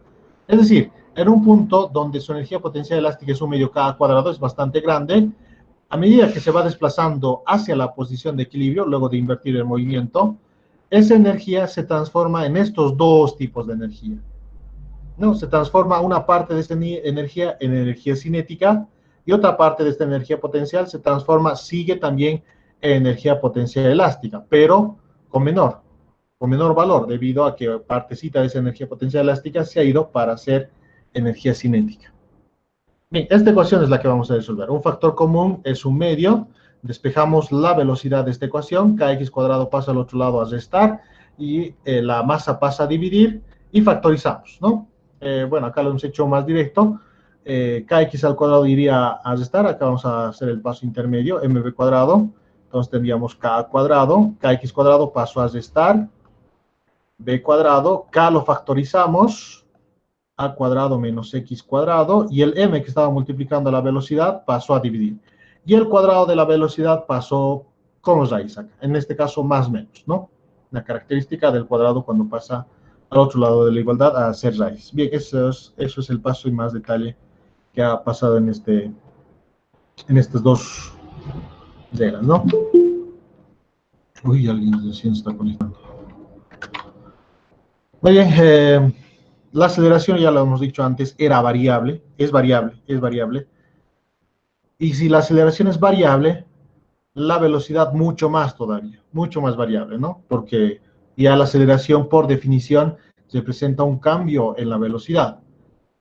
Es decir, en un punto donde su energía potencial elástica es un medio K cuadrado, es bastante grande, a medida que se va desplazando hacia la posición de equilibrio, luego de invertir el movimiento, esa energía se transforma en estos dos tipos de energía. ¿No? Se transforma una parte de esta energía en energía cinética y otra parte de esta energía potencial se transforma, sigue también en energía potencial elástica, pero con menor valor, debido a que partecita de esa energía potencial elástica se ha ido para hacer energía cinética. Bien, esta ecuación es la que vamos a resolver. Un factor común es un medio. Despejamos la velocidad de esta ecuación. Kx cuadrado pasa al otro lado a restar y la masa pasa a dividir y factorizamos, ¿no? Bueno, acá lo hemos hecho más directo. Kx al cuadrado iría a restar. Acá vamos a hacer el paso intermedio, mb cuadrado. Entonces tendríamos k cuadrado. Kx cuadrado pasó a restar. B cuadrado. K lo factorizamos. A cuadrado menos x cuadrado, y el m que estaba multiplicando la velocidad pasó a dividir. Y el cuadrado de la velocidad pasó con raíz acá, en este caso más menos, ¿no? La característica del cuadrado cuando pasa al otro lado de la igualdad a ser raíz. Bien, eso es el paso y más detalle que ha pasado en estas dos reglas, ¿no? Uy, alguien recién está conectando. Muy bien, la aceleración, ya lo hemos dicho antes, era variable, es variable, es variable. Y si la aceleración es variable, la velocidad mucho más todavía, mucho más variable, ¿no? Porque ya la aceleración, por definición, representa un cambio en la velocidad.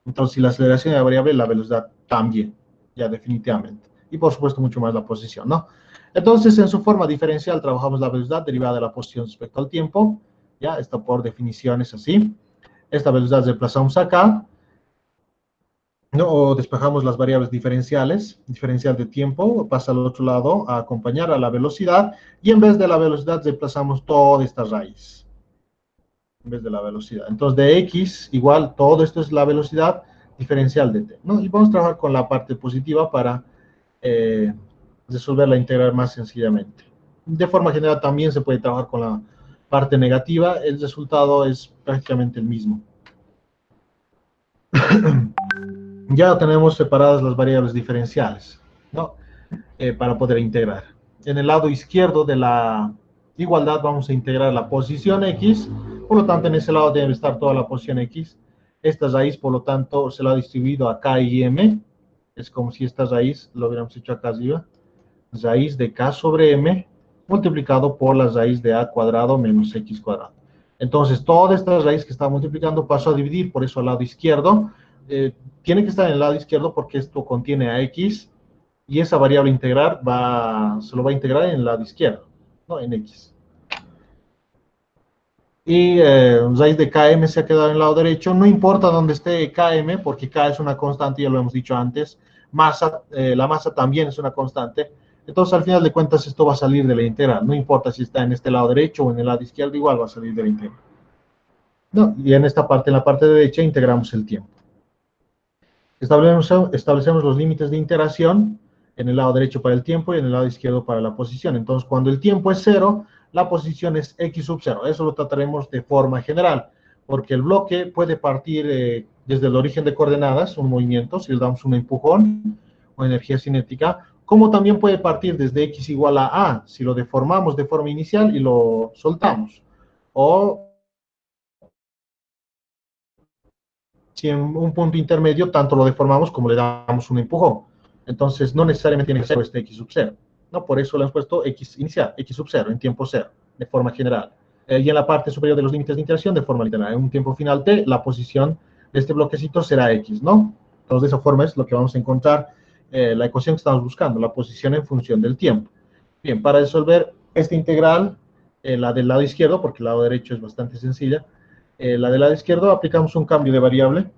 Entonces, si la aceleración es variable, la velocidad también, ya definitivamente. Y por supuesto, mucho más la posición, ¿no? Entonces, en su forma diferencial, trabajamos la velocidad derivada de la posición respecto al tiempo. Ya, esto por definición es así. Esta velocidad reemplazamos acá. ¿No? O despejamos las variables diferenciales, diferencial de tiempo, pasa al otro lado a acompañar a la velocidad, y en vez de la velocidad reemplazamos toda esta raíz, en vez de la velocidad. Entonces, de x igual, todo esto es la velocidad diferencial de t, ¿no? Y vamos a trabajar con la parte positiva para resolver la integral más sencillamente. De forma general también se puede trabajar con la parte negativa, el resultado es prácticamente el mismo. Ya tenemos separadas las variables diferenciales, ¿no? Para poder integrar. En el lado izquierdo de la igualdad vamos a integrar la posición x, por lo tanto en ese lado debe estar toda la posición x. Esta raíz, por lo tanto, se la ha distribuido a k y m. Es como si esta raíz lo hubiéramos hecho acá arriba. Raíz de k sobre m multiplicado por la raíz de a cuadrado menos x cuadrado. Entonces, toda esta raíz que está multiplicando pasó a dividir, por eso al lado izquierdo. Tiene que estar en el lado izquierdo porque esto contiene a x, y esa variable integral se lo va a integrar en el lado izquierdo, ¿no? En x. Y raíz de km se ha quedado en el lado derecho. No importa dónde esté km, porque k es una constante, ya lo hemos dicho antes. La masa también es una constante. Entonces, al final de cuentas, esto va a salir de la integral. No importa si está en este lado derecho o en el lado izquierdo, igual va a salir de la integral. ¿No? Y en esta parte, en la parte derecha, integramos el tiempo. Establecemos los límites de integración en el lado derecho para el tiempo y en el lado izquierdo para la posición. Entonces, cuando el tiempo es 0, la posición es x sub 0. Eso lo trataremos de forma general, porque el bloque puede partir desde el origen de coordenadas, un movimiento, si le damos un empujón o energía cinética, como también puede partir desde x igual a, si lo deformamos de forma inicial y lo soltamos. O si en un punto intermedio tanto lo deformamos como le damos un empujón. Entonces, no necesariamente tiene que ser este x sub 0. ¿no? Por eso le hemos puesto x inicial, x sub 0, en tiempo 0, de forma general. Y en la parte superior de los límites de interacción, de forma literal. En un tiempo final t, la posición de este bloquecito será x, ¿no? Entonces, de esa forma es lo que vamos a encontrar, la ecuación que estamos buscando, la posición en función del tiempo. Bien, para resolver esta integral, la del lado izquierdo, porque el lado derecho es bastante sencilla, la del lado izquierdo aplicamos un cambio de variable.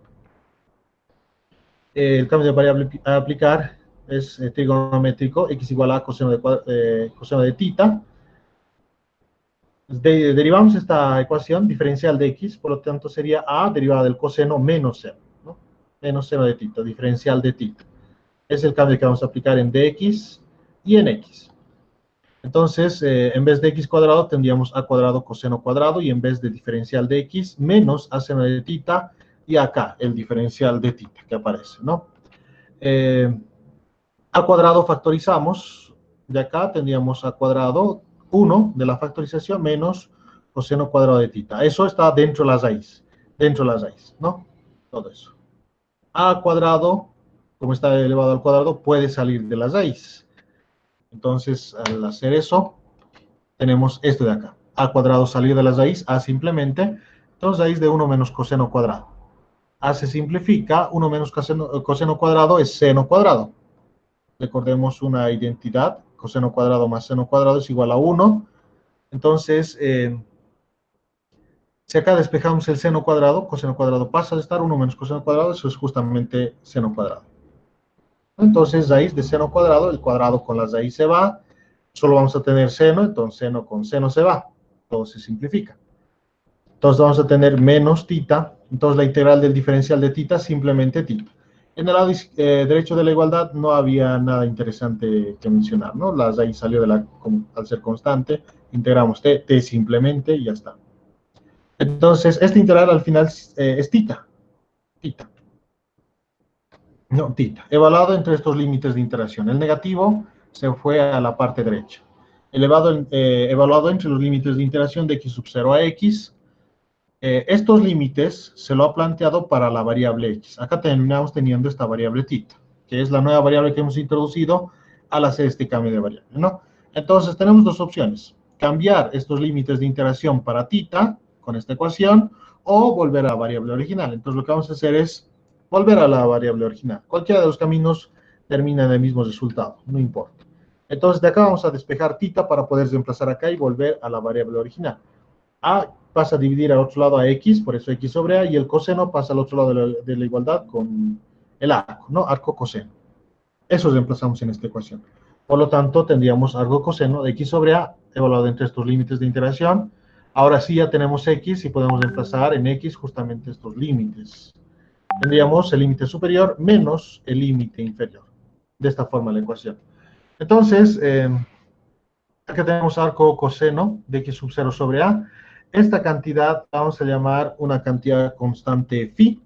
El cambio de variable a aplicar es trigonométrico, x igual a coseno de θ. Derivamos esta ecuación diferencial de x, por lo tanto sería a derivada del coseno menos seno, ¿no? Menos seno de θ, diferencial de θ. Es el cambio que vamos a aplicar en dx y en x. Entonces, en vez de x cuadrado, tendríamos a cuadrado coseno cuadrado, y en vez de diferencial de x, menos a seno de θ, y acá el diferencial de θ que aparece, ¿no? A cuadrado factorizamos, de acá tendríamos a cuadrado 1 de la factorización menos coseno cuadrado de θ. Eso está dentro de las raíces, ¿no? Todo eso. A cuadrado, como está elevado al cuadrado, puede salir de las raíces. Entonces, al hacer eso, tenemos esto de acá. A cuadrado salir de la raíz, a simplemente, entonces raíz de 1 menos coseno cuadrado. A se simplifica, 1 menos coseno cuadrado es seno cuadrado. Recordemos una identidad, coseno cuadrado más seno cuadrado es igual a 1. Entonces, si acá despejamos el seno cuadrado, coseno cuadrado pasa de estar 1 menos coseno cuadrado, eso es justamente seno cuadrado. Entonces, raíz de seno cuadrado, el cuadrado con la raíz se va, solo vamos a tener seno, entonces seno con seno se va, todo se simplifica. Entonces vamos a tener menos θ, entonces la integral del diferencial de θ simplemente θ. En el lado derecho de la igualdad no había nada interesante que mencionar, ¿no? La raíz salió al ser constante, integramos t simplemente y ya está. Entonces, esta integral al final es θ. No, θ. Evaluado entre estos límites de interacción. El negativo se fue a la parte derecha. Evaluado entre los límites de interacción de x sub 0 a x. Estos límites se lo ha planteado para la variable x. Acá terminamos teniendo esta variable θ, que es la nueva variable que hemos introducido al hacer este cambio de variable, ¿no? Entonces, tenemos dos opciones. Cambiar estos límites de interacción para θ, con esta ecuación, o volver a la variable original. Entonces, lo que vamos a hacer es volver a la variable original. Cualquiera de los caminos termina en el mismo resultado, no importa. Entonces, de acá vamos a despejar θ para poder reemplazar acá y volver a la variable original. A pasa a dividir al otro lado a x, por eso x sobre a, y el coseno pasa al otro lado de la igualdad con el arco, ¿no? Arco coseno. Eso reemplazamos en esta ecuación. Por lo tanto, tendríamos arco coseno de x sobre a, evaluado entre estos límites de interacción. Ahora sí ya tenemos x y podemos reemplazar en x justamente estos límites. Tendríamos el límite superior menos el límite inferior. De esta forma la ecuación. Entonces, acá tenemos arco coseno de x sub 0 sobre a. Esta cantidad vamos a llamar una cantidad constante phi,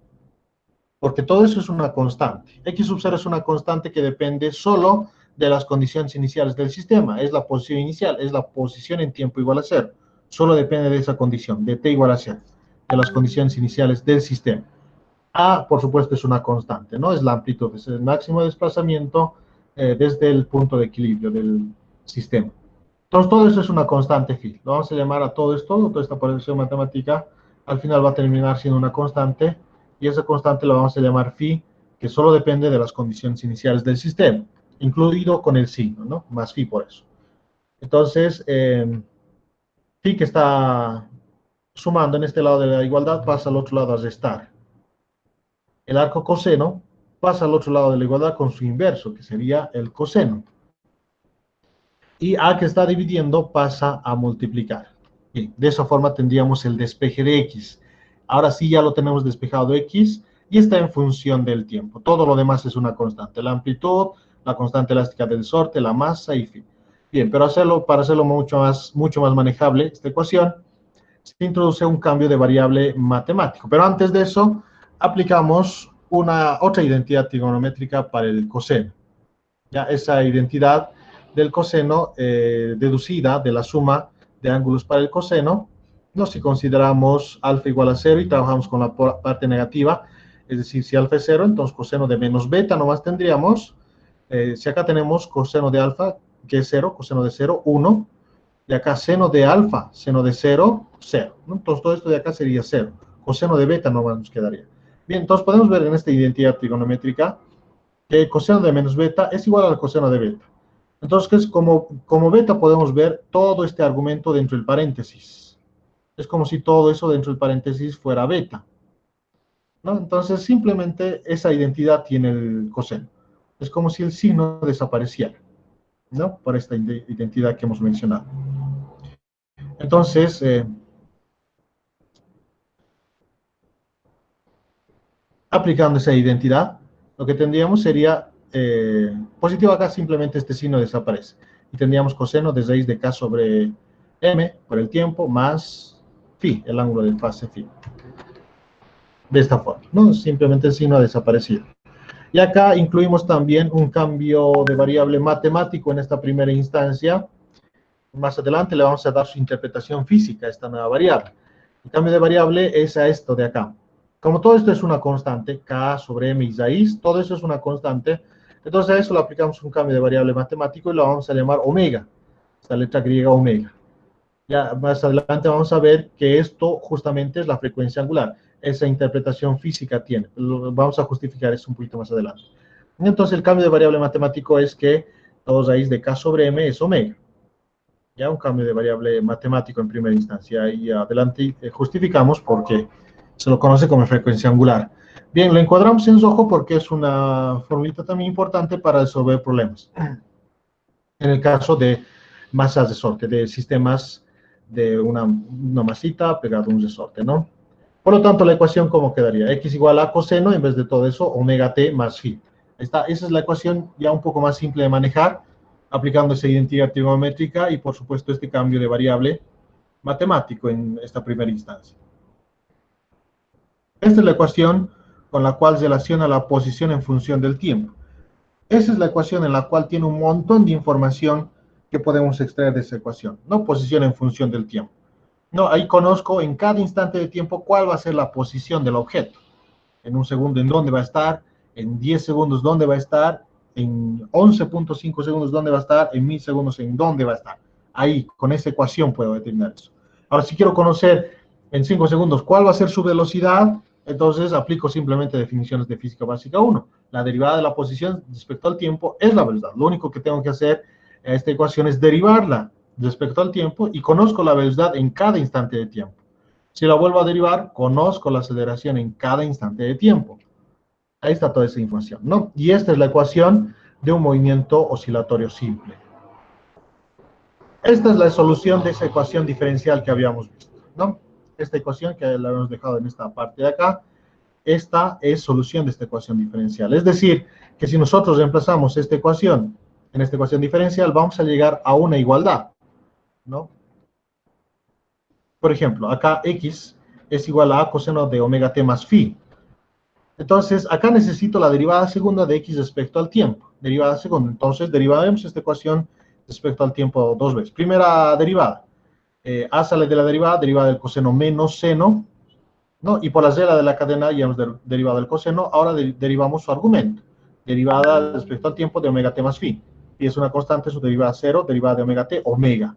porque todo eso es una constante. X sub 0 es una constante que depende solo de las condiciones iniciales del sistema. Es la posición inicial, es la posición en tiempo igual a 0. Solo depende de esa condición, de t igual a 0, de las condiciones iniciales del sistema. A, por supuesto, es una constante, ¿no? Es la amplitud, es el máximo de desplazamiento desde el punto de equilibrio del sistema. Entonces, todo eso es una constante phi. Lo vamos a llamar a todo esto, toda esta operación matemática, al final va a terminar siendo una constante, y esa constante la vamos a llamar phi, que solo depende de las condiciones iniciales del sistema, incluido con el signo, ¿no? Más phi por eso. Entonces, phi que está sumando en este lado de la igualdad pasa al otro lado a restar. El arco coseno pasa al otro lado de la igualdad con su inverso, que sería el coseno. Y a que está dividiendo pasa a multiplicar. Bien, de esa forma tendríamos el despeje de x. Ahora sí ya lo tenemos despejado x y está en función del tiempo. Todo lo demás es una constante. La amplitud, la constante elástica del sorte, la masa y fin. Bien, pero para hacerlo mucho más manejable esta ecuación, se introduce un cambio de variable matemático. Pero antes de eso, aplicamos otra identidad trigonométrica para el coseno. Ya esa identidad del coseno deducida de la suma de ángulos para el coseno, no si consideramos alfa igual a 0 y trabajamos con la parte negativa, es decir, si alfa es 0, entonces coseno de menos beta nomás tendríamos. Si acá tenemos coseno de alfa, que es 0, coseno de 0, 1. De acá seno de alfa, seno de 0, 0. ¿No? Entonces todo esto de acá sería 0. Coseno de beta nomás nos quedaría. Bien, entonces podemos ver en esta identidad trigonométrica que el coseno de menos beta es igual al coseno de beta. Entonces, como beta podemos ver todo este argumento dentro del paréntesis. Es como si todo eso dentro del paréntesis fuera beta, ¿no? Entonces, simplemente esa identidad tiene el coseno. Es como si el signo desapareciera, ¿no? Por esta identidad que hemos mencionado. Entonces, aplicando esa identidad, lo que tendríamos sería positivo acá, simplemente este signo desaparece. Y tendríamos coseno de raíz de k sobre m por el tiempo más phi, el ángulo de fase phi. De esta forma, ¿no? Simplemente el signo ha desaparecido. Y acá incluimos también un cambio de variable matemático en esta primera instancia. Más adelante le vamos a dar su interpretación física a esta nueva variable. El cambio de variable es a esto de acá. Como todo esto es una constante, k sobre m y raíz, todo eso es una constante, entonces a eso le aplicamos un cambio de variable matemático y lo vamos a llamar omega, esta letra griega omega. Ya más adelante vamos a ver que esto justamente es la frecuencia angular. Esa interpretación física tiene. Vamos a justificar eso un poquito más adelante. Entonces el cambio de variable matemático es que 2 raíz de k sobre m es omega. Ya un cambio de variable matemático en primera instancia. Y adelante justificamos porque se lo conoce como frecuencia angular. Bien, lo encuadramos en rojo porque es una formulita también importante para resolver problemas. En el caso de masas de resorte, de sistemas de una masita pegada a un resorte, ¿no? Por lo tanto, la ecuación, ¿cómo quedaría? X igual a coseno, en vez de todo eso, omega t más phi. Esa es la ecuación ya un poco más simple de manejar, aplicando esa identidad trigonométrica y, por supuesto, este cambio de variable matemático en esta primera instancia. Esta es la ecuación con la cual se relaciona la posición en función del tiempo. Esa es la ecuación en la cual tiene un montón de información que podemos extraer de esa ecuación, no posición en función del tiempo. No, ahí conozco en cada instante de tiempo cuál va a ser la posición del objeto. En un segundo en dónde va a estar, en 10 segundos dónde va a estar, en 11.5 segundos dónde va a estar, en 1000 segundos en dónde va a estar. Ahí, con esa ecuación puedo determinar eso. Ahora, si quiero conocer en 5 segundos cuál va a ser su velocidad, entonces aplico simplemente definiciones de física básica 1. La derivada de la posición respecto al tiempo es la velocidad. Lo único que tengo que hacer a esta ecuación es derivarla respecto al tiempo y conozco la velocidad en cada instante de tiempo. Si la vuelvo a derivar, conozco la aceleración en cada instante de tiempo. Ahí está toda esa información, ¿no? Y esta es la ecuación de un movimiento oscilatorio simple. Esta es la solución de esa ecuación diferencial que habíamos visto, ¿no? Esta ecuación que la hemos dejado en esta parte de acá, esta es solución de esta ecuación diferencial. Es decir, que si nosotros reemplazamos esta ecuación en esta ecuación diferencial, vamos a llegar a una igualdad, ¿no? Por ejemplo, acá x es igual a coseno de omega t más phi. Entonces, acá necesito la derivada segunda de x respecto al tiempo. Derivada segunda. Entonces, derivaremos esta ecuación respecto al tiempo dos veces. Primera derivada. A sale de la derivada del coseno menos seno, ¿no? Y por la regla de la cadena ya hemos derivado el coseno. Ahora derivamos su argumento. Derivada respecto al tiempo de omega t más phi. Y es una constante, su derivada 0, derivada de omega t, omega.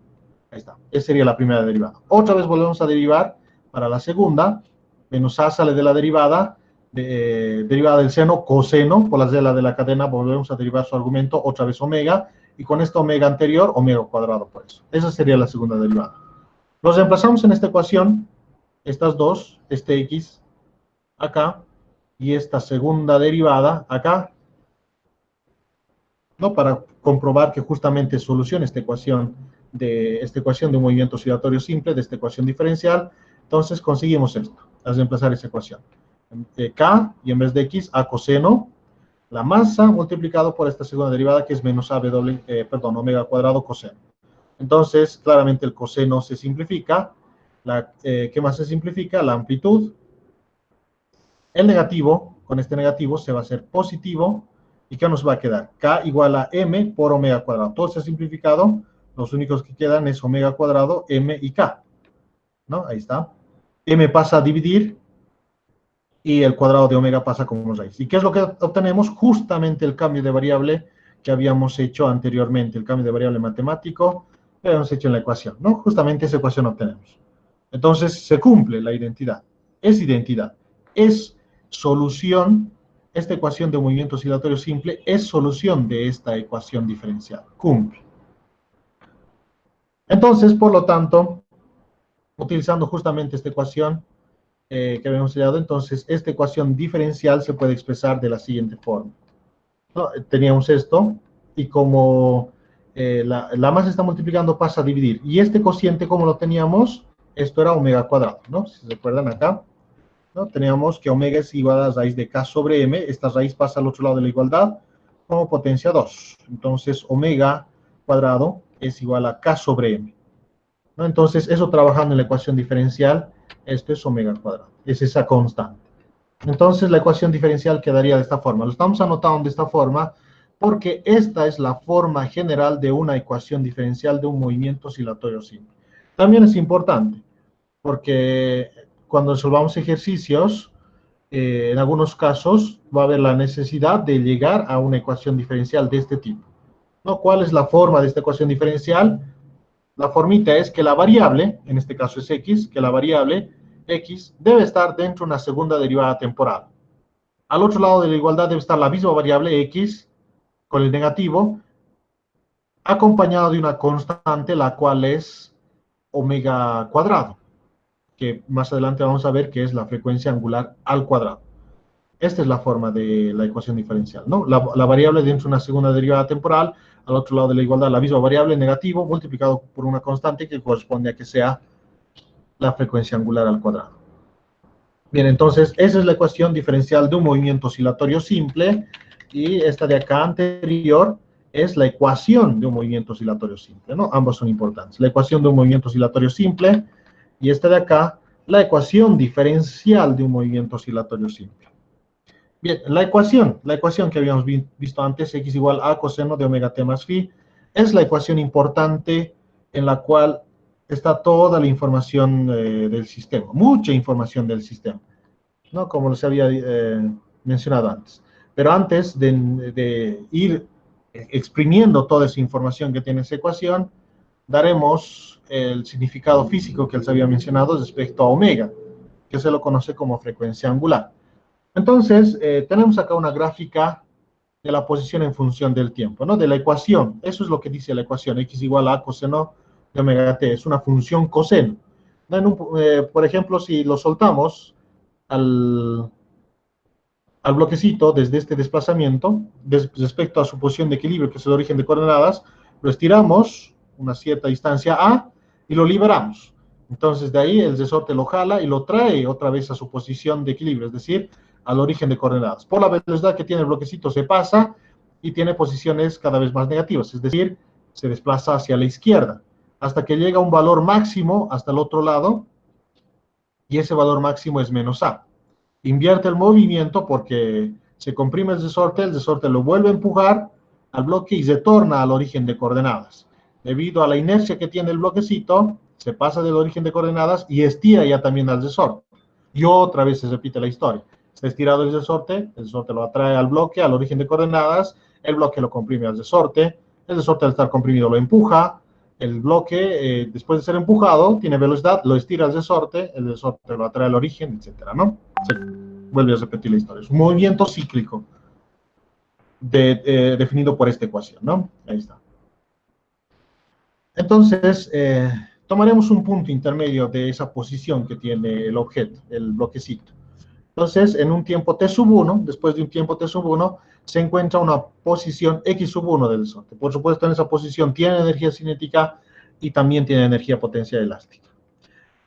Ahí está. Esa sería la primera derivada. Otra vez volvemos a derivar para la segunda. Menos a sale de la derivada derivada del seno, coseno, por la regla de la cadena volvemos a derivar su argumento, otra vez omega, y con esta omega anterior, omega cuadrado por eso. Esa sería la segunda derivada. Los reemplazamos en esta ecuación, estas dos, este x acá, y esta segunda derivada acá, ¿no? Para comprobar que justamente soluciona esta ecuación de un movimiento oscilatorio simple, de esta ecuación diferencial. Entonces conseguimos esto, al reemplazar esa ecuación. K, y en vez de x, a coseno, la masa multiplicado por esta segunda derivada, que es menos omega cuadrado coseno. Entonces, claramente el coseno se simplifica. ¿Qué más se simplifica? La amplitud. El negativo, con este negativo, se va a hacer positivo. ¿Y qué nos va a quedar? K igual a m por omega cuadrado. Todo se ha simplificado. Los únicos que quedan es omega cuadrado, m y k, ¿no? Ahí está. M pasa a dividir y el cuadrado de omega pasa como raíz. ¿Y qué es lo que obtenemos? Justamente el cambio de variable que habíamos hecho anteriormente, el cambio de variable matemático, que habíamos hecho en la ecuación, ¿no? Justamente esa ecuación obtenemos. Entonces, se cumple la identidad. Es solución, esta ecuación de movimiento oscilatorio simple es solución de esta ecuación diferencial. Cumple. Entonces, por lo tanto, utilizando justamente esta ecuación que habíamos estudiado, entonces, esta ecuación diferencial se puede expresar de la siguiente forma, ¿no? Teníamos esto, y como la masa está multiplicando, pasa a dividir. Y este cociente, como lo teníamos, esto era omega cuadrado, ¿no? Si se recuerdan acá, ¿no? Teníamos que omega es igual a la raíz de k sobre m. Esta raíz pasa al otro lado de la igualdad como potencia 2. Entonces, omega cuadrado es igual a k sobre m, ¿no? Entonces, eso trabajando en la ecuación diferencial, esto es omega cuadrado. Es esa constante. Entonces, la ecuación diferencial quedaría de esta forma. Lo estamos anotando de esta forma porque esta es la forma general de una ecuación diferencial de un movimiento oscilatorio simple. También es importante porque cuando resolvamos ejercicios, en algunos casos va a haber la necesidad de llegar a una ecuación diferencial de este tipo, ¿no? ¿Cuál es la forma de esta ecuación diferencial? La formita es que la variable, en este caso es x, que la variable x debe estar dentro de una segunda derivada temporal. Al otro lado de la igualdad debe estar la misma variable x con el negativo, acompañado de una constante, la cual es omega cuadrado, que más adelante vamos a ver que es la frecuencia angular al cuadrado. Esta es la forma de la ecuación diferencial, ¿no? La variable dentro de una segunda derivada temporal, al otro lado de la igualdad la misma variable negativo multiplicado por una constante que corresponde a que sea la frecuencia angular al cuadrado. Bien, entonces esa es la ecuación diferencial de un movimiento oscilatorio simple, y esta de acá anterior es la ecuación de un movimiento oscilatorio simple, ¿no? Ambos son importantes. La ecuación de un movimiento oscilatorio simple, y esta de acá, la ecuación diferencial de un movimiento oscilatorio simple. Bien, la ecuación que habíamos visto antes, x igual a coseno de omega t más phi, es la ecuación importante en la cual está toda la información del sistema, mucha información del sistema, ¿no? Como les había mencionado antes. Pero antes de ir exprimiendo toda esa información que tiene esa ecuación, daremos el significado físico que les había mencionado respecto a omega, que se lo conoce como frecuencia angular. Entonces, tenemos acá una gráfica de la posición en función del tiempo, ¿no? De la ecuación. Eso es lo que dice la ecuación, x igual a coseno de omega t. Es una función coseno. Por ejemplo, si lo soltamos al bloquecito desde este desplazamiento, respecto a su posición de equilibrio, que es el origen de coordenadas, lo estiramos una cierta distancia a y lo liberamos. Entonces, de ahí el resorte lo jala y lo trae otra vez a su posición de equilibrio, es decir, al origen de coordenadas. Por la velocidad que tiene el bloquecito se pasa y tiene posiciones cada vez más negativas, es decir, se desplaza hacia la izquierda, hasta que llega a un valor máximo hasta el otro lado, y ese valor máximo es menos a. Invierte el movimiento porque se comprime el resorte lo vuelve a empujar al bloque y retorna al origen de coordenadas. Debido a la inercia que tiene el bloquecito, se pasa del origen de coordenadas y estira ya también al resorte. Y otra vez se repite la historia. Está estirado el resorte lo atrae al bloque, al origen de coordenadas, el bloque lo comprime al resorte, el resorte al estar comprimido lo empuja, el bloque, después de ser empujado, tiene velocidad, lo estira al resorte, el resorte lo atrae al origen, etcétera, ¿no? Se vuelve a repetir la historia. Es un movimiento cíclico definido por esta ecuación, ¿no? Ahí está. Entonces, tomaremos un punto intermedio de esa posición que tiene el objeto, el bloquecito. Entonces, en un tiempo t sub 1, después de un tiempo t sub 1, se encuentra una posición x sub 1 del resorte. Por supuesto, en esa posición tiene energía cinética y también tiene energía potencial elástica.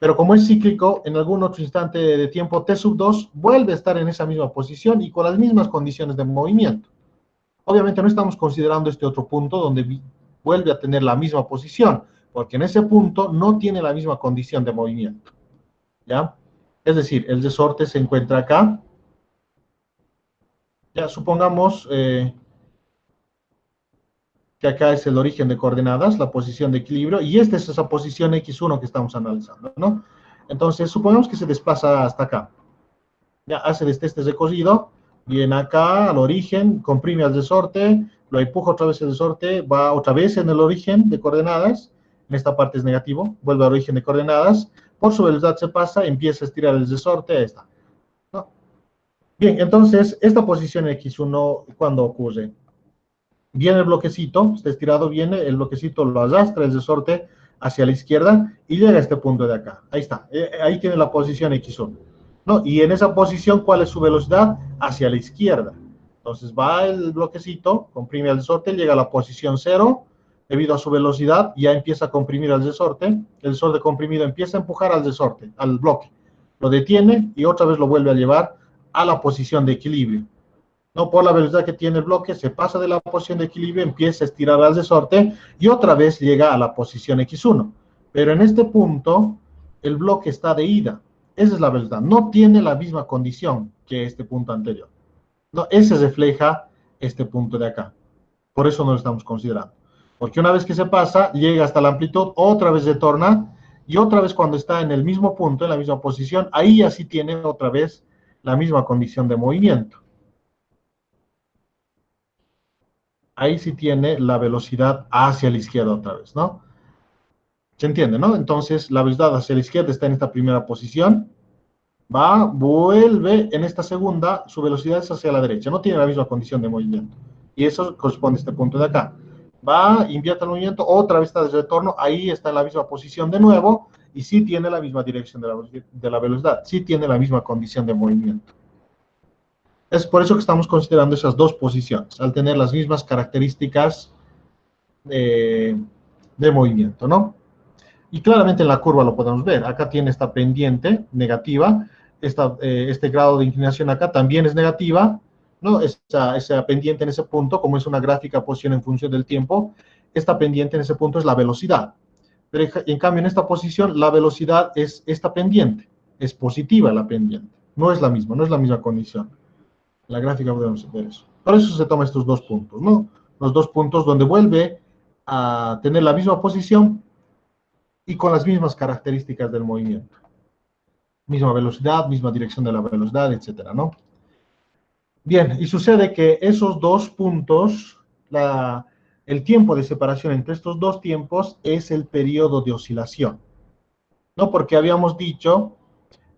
Pero como es cíclico, en algún otro instante de tiempo t sub 2 vuelve a estar en esa misma posición y con las mismas condiciones de movimiento. Obviamente no estamos considerando este otro punto donde vuelve a tener la misma posición, porque en ese punto no tiene la misma condición de movimiento, ¿ya? Es decir, el resorte se encuentra acá. Ya supongamos que acá es el origen de coordenadas, la posición de equilibrio, y esta es esa posición x1 que estamos analizando, ¿no? Entonces, supongamos que se desplaza hasta acá. Ya hace este recorrido, Viene acá al origen, comprime al resorte, lo empuja otra vez el resorte, va otra vez en el origen de coordenadas, en esta parte es negativo, vuelve al origen de coordenadas, por su velocidad se pasa, empieza a estirar el resorte, ahí está, ¿no? Bien, entonces, esta posición X1, ¿cuándo ocurre? Viene el bloquecito, está estirado, viene, el bloquecito lo arrastra el resorte hacia la izquierda y llega a este punto de acá. Ahí está, ahí tiene la posición X1, ¿no? Y en esa posición, ¿cuál es su velocidad? Hacia la izquierda. Entonces va el bloquecito, comprime el resorte, llega a la posición 0, debido a su velocidad, ya empieza a comprimir el resorte comprimido empieza a empujar al resorte, al bloque, lo detiene y otra vez lo vuelve a llevar a la posición de equilibrio. No, por la velocidad que tiene el bloque, se pasa de la posición de equilibrio, empieza a estirar al resorte y otra vez llega a la posición X1. Pero en este punto, el bloque está de ida. Esa es la velocidad. No tiene la misma condición que este punto anterior. No, ese refleja este punto de acá. Por eso no lo estamos considerando. Porque una vez que se pasa, llega hasta la amplitud, otra vez retorna y otra vez cuando está en el mismo punto, en la misma posición, ahí ya sí tiene otra vez la misma condición de movimiento. Ahí sí tiene la velocidad hacia la izquierda otra vez, ¿no? ¿Se entiende, no? Entonces, la velocidad hacia la izquierda está en esta primera posición, va, vuelve en esta segunda, su velocidad es hacia la derecha, no tiene la misma condición de movimiento. Y eso corresponde a este punto de acá. Va, invierte el movimiento, otra vez está de retorno, ahí está en la misma posición de nuevo, y sí tiene la misma dirección de la velocidad, sí tiene la misma condición de movimiento. Es por eso que estamos considerando esas dos posiciones, al tener las mismas características de movimiento, ¿no? Y claramente en la curva lo podemos ver. Acá tiene esta pendiente negativa, este grado de inclinación acá también es negativa, ¿no? Esa pendiente en ese punto, como es una gráfica posición en función del tiempo, esta pendiente en ese punto es la velocidad. Pero en cambio en esta posición la velocidad es esta pendiente, es positiva la pendiente, no es la misma, no es la misma condición. En la gráfica podemos ver eso. Por eso se toman estos dos puntos, ¿no? Los dos puntos donde vuelve a tener la misma posición y con las mismas características del movimiento. Misma velocidad, misma dirección de la velocidad, etcétera, ¿no? Bien, y sucede que esos dos puntos, el tiempo de separación entre estos dos tiempos es el periodo de oscilación, ¿no? Porque habíamos dicho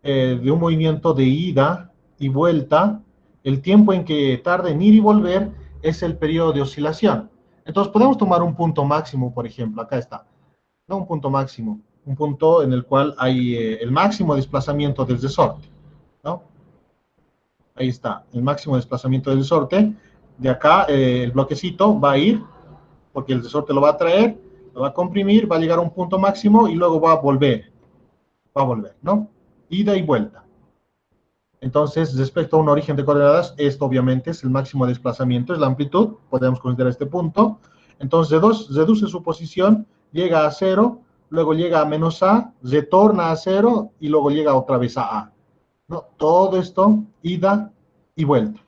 de un movimiento de ida y vuelta, el tiempo en que tarda en ir y volver es el periodo de oscilación. Entonces podemos tomar un punto máximo, por ejemplo, acá está, no un punto máximo, un punto en el cual hay el máximo desplazamiento del resorte, ¿no? Ahí está, el máximo desplazamiento del resorte. De acá el bloquecito va a ir, porque el resorte lo va a traer, lo va a comprimir, va a llegar a un punto máximo y luego va a volver, ¿no? Ida y vuelta. Entonces, respecto a un origen de coordenadas, esto obviamente es el máximo desplazamiento, es la amplitud, podemos considerar este punto. Entonces, reduce su posición, llega a 0, luego llega a menos A, retorna a 0 y luego llega otra vez a A. ¿No? Todo esto, ida y vuelta.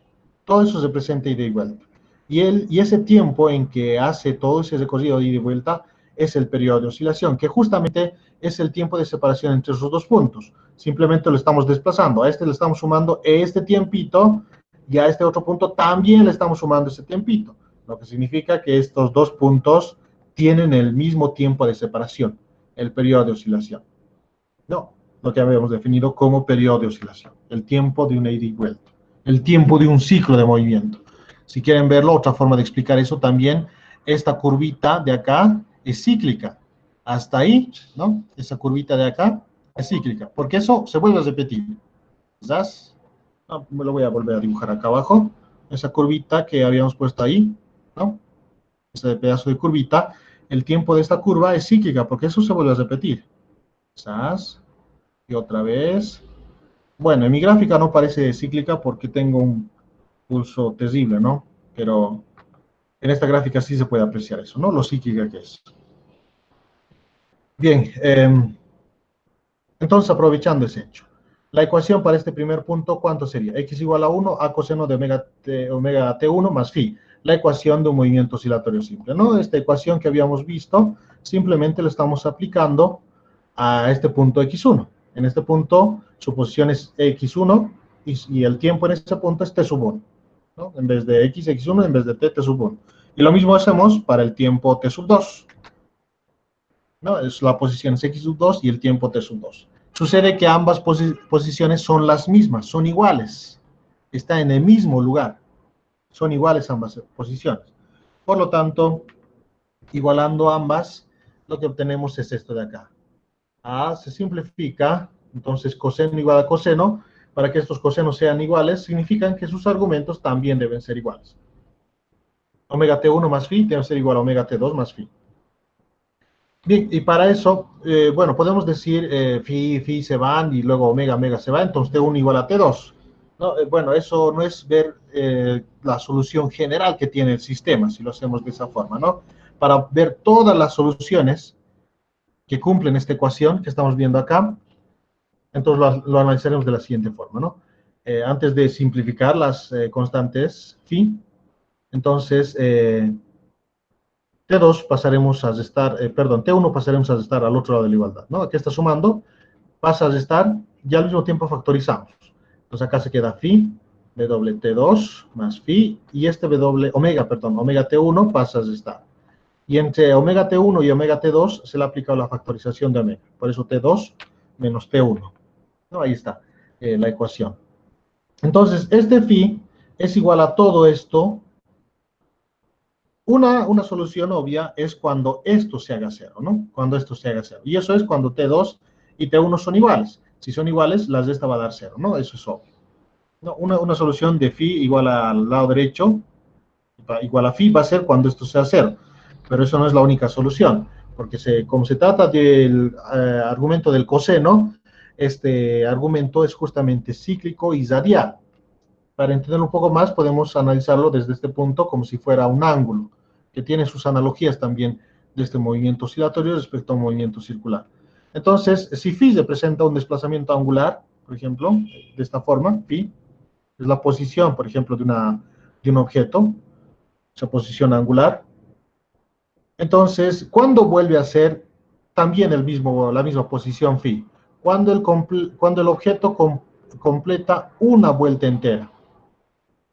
Todo eso representa ida y vuelta. Y ese tiempo en que hace todo ese recorrido de ida y vuelta es el periodo de oscilación, que justamente es el tiempo de separación entre esos dos puntos. Simplemente lo estamos desplazando. A este le estamos sumando este tiempito y a este otro punto también le estamos sumando ese tiempito. Lo que significa que estos dos puntos tienen el mismo tiempo de separación, el periodo de oscilación. No, lo que habíamos definido como periodo de oscilación, el tiempo de una ida y vuelta, el tiempo de un ciclo de movimiento. Si quieren verlo, otra forma de explicar eso también, esta curvita de acá es cíclica. Hasta ahí, ¿no? Esa curvita de acá es cíclica, porque eso se vuelve a repetir. ¿Quizás? No, me lo voy a volver a dibujar acá abajo. Esa curvita que habíamos puesto ahí, ¿no? Ese pedazo de curvita, el tiempo de esta curva es cíclica, porque eso se vuelve a repetir. Quizás, y otra vez. Bueno, en mi gráfica no parece cíclica porque tengo un pulso terrible, ¿no? Pero en esta gráfica sí se puede apreciar eso, ¿no? Lo cíclica que es. Bien, entonces aprovechando ese hecho. La ecuación para este primer punto, ¿cuánto sería? X igual a 1 a coseno de omega t1 más phi. La ecuación de un movimiento oscilatorio simple, ¿no? Esta ecuación que habíamos visto, simplemente lo estamos aplicando a este punto x1. En este punto, su posición es x1 y el tiempo en ese punto es t sub 1. ¿no? En vez de x, x1, en vez de t sub 1. Y lo mismo hacemos para el tiempo t sub 2, ¿no? Es la posición es x sub 2 y el tiempo t sub 2. Sucede que ambas posiciones son las mismas, son iguales. Está en el mismo lugar. Son iguales ambas posiciones. Por lo tanto, igualando ambas, lo que obtenemos es esto de acá. A se simplifica, entonces coseno igual a coseno. Para que estos cosenos sean iguales, significan que sus argumentos también deben ser iguales. Omega T1 más phi debe ser igual a omega T2 más phi. Bien, y para eso, bueno, podemos decir phi se van y luego omega, omega se va, entonces T1 igual a T2. ¿No? Bueno, eso no es ver la solución general que tiene el sistema, si lo hacemos de esa forma, ¿no? Para ver todas las soluciones que cumplen esta ecuación que estamos viendo acá, entonces lo analizaremos de la siguiente forma, ¿no? Antes de simplificar las constantes phi, entonces T2 pasaremos a restar, perdón, T1 pasaremos a restar al otro lado de la igualdad, ¿no? Aquí está sumando, pasa a restar y al mismo tiempo factorizamos. Entonces acá se queda phi de doble T2 más phi y este omega T1 pasa a restar. Y entre omega T1 y omega T2 se le ha aplicado la factorización de omega. Por eso T2 menos T1. ¿No? Ahí está la ecuación. Entonces, este phi es igual a todo esto. Una solución obvia es cuando esto se haga cero, ¿no? Cuando esto se haga cero. Y eso es cuando T2 y T1 son iguales. Si son iguales, las de esta va a dar cero, ¿no? Eso es obvio. ¿No? Una solución de phi igual al lado derecho, igual a phi, va a ser cuando esto sea cero. Pero eso no es la única solución, porque como se trata del argumento del coseno, este argumento es justamente cíclico y radial. Para entenderlo un poco más, podemos analizarlo desde este punto como si fuera un ángulo, que tiene sus analogías también de este movimiento oscilatorio respecto a un movimiento circular. Entonces, si phi representa un desplazamiento angular, por ejemplo, de esta forma, phi es la posición, por ejemplo, de un objeto, esa posición angular. Entonces, ¿cuándo vuelve a ser también la misma posición phi? Cuando el objeto completa una vuelta entera.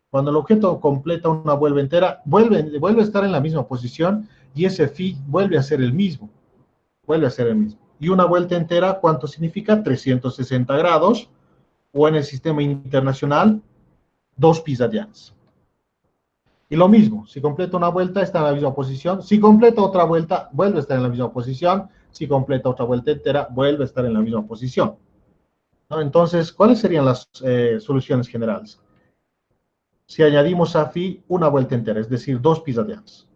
Cuando el objeto completa una vuelta entera, vuelve a estar en la misma posición y ese phi vuelve a ser el mismo. Vuelve a ser el mismo. Y una vuelta entera, ¿cuánto significa? 360 grados, o en el sistema internacional, 2 pi radianes. Y lo mismo, si completa una vuelta, está en la misma posición. Si completa otra vuelta, vuelve a estar en la misma posición. Si completa otra vuelta entera, vuelve a estar en la misma posición. ¿No? Entonces, ¿cuáles serían las soluciones generales? Si añadimos a phi una vuelta entera, es decir, 2 pi radianes,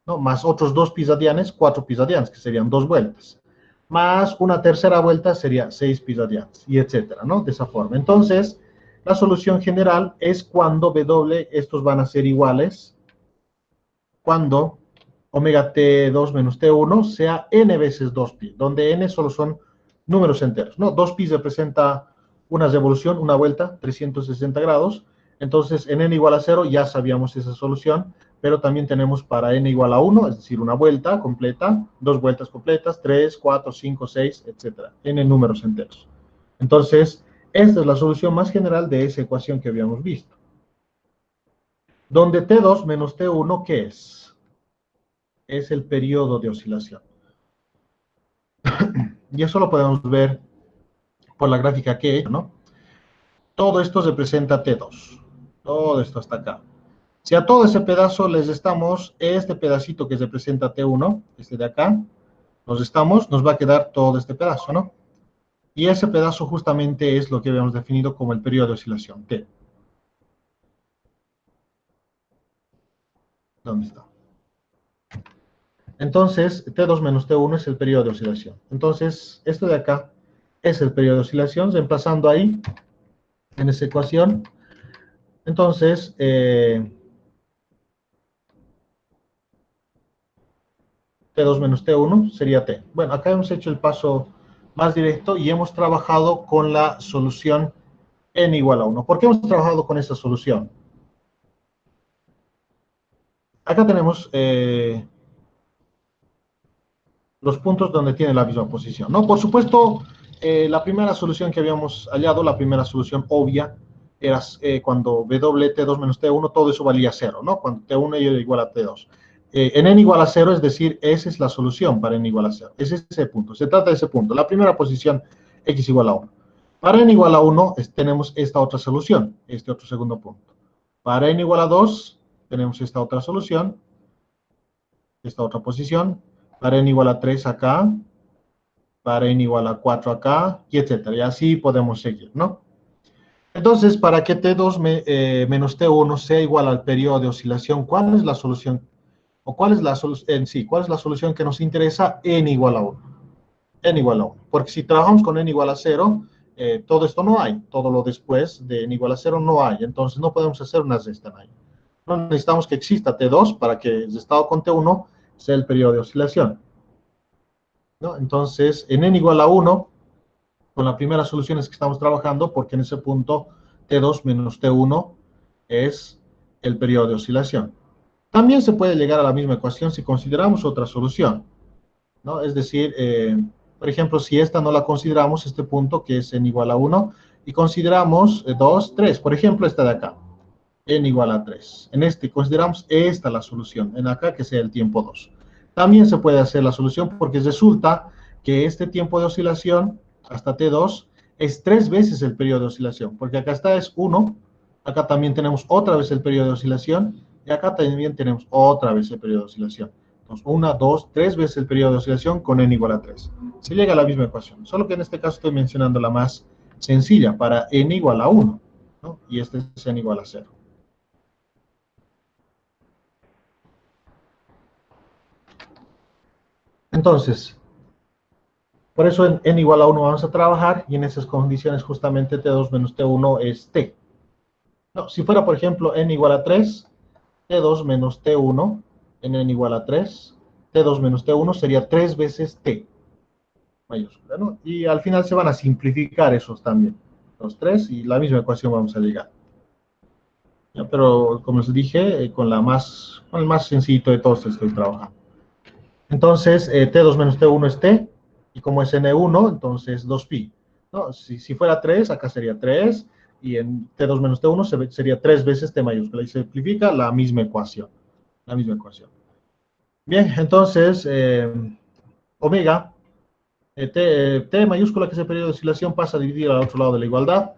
¿no? Más otros 2 pi radianes, 4 pi radianes, que serían 2 vueltas. Más una tercera vuelta sería 6 pi radianes, y etcétera, ¿no? De esa forma. Entonces, la solución general es cuando W, estos van a ser iguales, cuando omega T2 menos T1 sea n veces 2pi, donde n solo son números enteros, ¿no? 2pi representa una revolución, una vuelta, 360 grados, entonces en n igual a 0 ya sabíamos esa solución, pero también tenemos para n igual a 1, es decir, una vuelta completa, dos vueltas completas, 3, 4, 5, 6, etcétera, n números enteros. Entonces, esta es la solución más general de esa ecuación que habíamos visto. Donde T2 menos T1, ¿qué es? Es el periodo de oscilación. Y eso lo podemos ver por la gráfica que he hecho, ¿no? Todo esto representa T2. Todo esto hasta acá. Si a todo ese pedazo les restamos este pedacito que representa T1, este de acá, nos va a quedar todo este pedazo, ¿no? Y ese pedazo justamente es lo que habíamos definido como el periodo de oscilación, T. ¿Dónde está? Entonces, T2 menos T1 es el periodo de oscilación. Entonces, esto de acá es el periodo de oscilación, reemplazando ahí, en esa ecuación. Entonces, T2 menos T1 sería T. Bueno, acá hemos hecho el paso más directo y hemos trabajado con la solución n igual a 1. ¿Por qué hemos trabajado con esta solución? Acá tenemos los puntos donde tiene la misma posición, ¿no? Por supuesto, la primera solución que habíamos hallado, la primera solución obvia, cuando W T2 menos T1, todo eso valía 0, ¿no? Cuando T1 era igual a T2. En n igual a 0, es decir, esa es la solución para n igual a 0. Ese es ese punto. Se trata de ese punto. La primera posición, x igual a 1. Para n igual a 1, tenemos esta otra solución, este otro segundo punto. Para n igual a 2, tenemos esta otra solución, esta otra posición. Para n igual a 3 acá, para n igual a 4 acá, y etcétera. Y así podemos seguir, ¿no? Entonces, para que T2 menos T1 sea igual al periodo de oscilación, ¿cuál es la solución? ¿O cuál es la solución en sí? ¿Cuál es la solución que nos interesa? N igual a 1. N igual a 1. Porque si trabajamos con N igual a 0, todo esto no hay. Todo lo después de N igual a 0 no hay. Entonces no podemos hacer una resta ahí. No necesitamos que exista T2 para que el estado con T1 sea el periodo de oscilación, ¿no? Entonces, en N igual a 1, con las primeras soluciones que estamos trabajando, porque en ese punto T2 menos T1 es el periodo de oscilación. También se puede llegar a la misma ecuación si consideramos otra solución, ¿no? Es decir, por ejemplo, si esta no la consideramos, este punto que es n igual a 1, y consideramos 2, 3, por ejemplo, esta de acá, n igual a 3. En este consideramos esta la solución, en acá que sea el tiempo 2. También se puede hacer la solución porque resulta que este tiempo de oscilación hasta T2 es 3 veces el periodo de oscilación, porque acá está es 1, acá también tenemos otra vez el periodo de oscilación, y acá también tenemos otra vez el periodo de oscilación. Entonces, 1, 2, 3 veces el periodo de oscilación con n igual a 3. Se llega a la misma ecuación, solo que en este caso estoy mencionando la más sencilla, para n igual a 1, ¿no? Y este es n igual a 0. Entonces, por eso en n igual a 1 vamos a trabajar, y en esas condiciones justamente T2 menos T1 es T. No, si fuera, por ejemplo, n igual a 3, T2 menos T1, en n igual a 3, T2 menos T1 sería 3 veces T mayúscula, ¿no? Y al final se van a simplificar esos también, los 3, y la misma ecuación vamos a llegar. ¿Ya? Pero, como les dije, con el más sencillito de todos estoy trabajando. Entonces, T2 menos T1 es T, y como es N1, entonces 2pi. ¿No? Si fuera 3, acá sería 3, y en T2 menos T1 sería 3 veces T mayúscula, y se simplifica la misma ecuación. La misma ecuación. Bien, entonces, omega, T mayúscula, que es el periodo de oscilación, pasa a dividir al otro lado de la igualdad,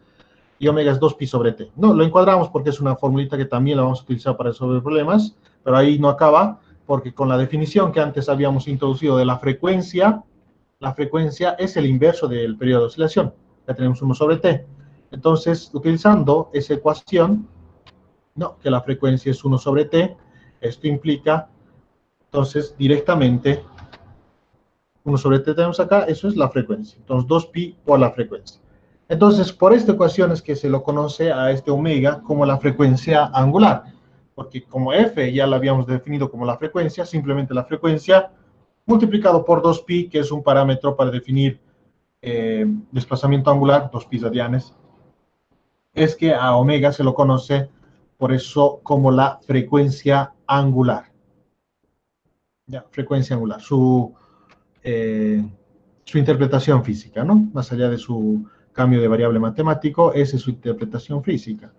y omega es 2pi sobre T. No, lo encuadramos porque es una formulita que también la vamos a utilizar para resolver problemas, pero ahí no acaba, porque con la definición que antes habíamos introducido de la frecuencia es el inverso del periodo de oscilación. Ya tenemos 1 sobre T. Entonces, utilizando esa ecuación, no, que la frecuencia es 1 sobre T, esto implica, entonces, directamente, 1 sobre T tenemos acá, eso es la frecuencia. Entonces, 2pi por la frecuencia. Entonces, por esta ecuación es que se lo conoce a este omega como la frecuencia angular, porque como f ya la habíamos definido como la frecuencia, simplemente la frecuencia multiplicado por 2pi, que es un parámetro para definir desplazamiento angular, 2pi radianes, es que a omega se lo conoce por eso como la frecuencia angular. Ya, frecuencia angular, su interpretación física, ¿no? Más allá de su cambio de variable matemático, esa es su interpretación física,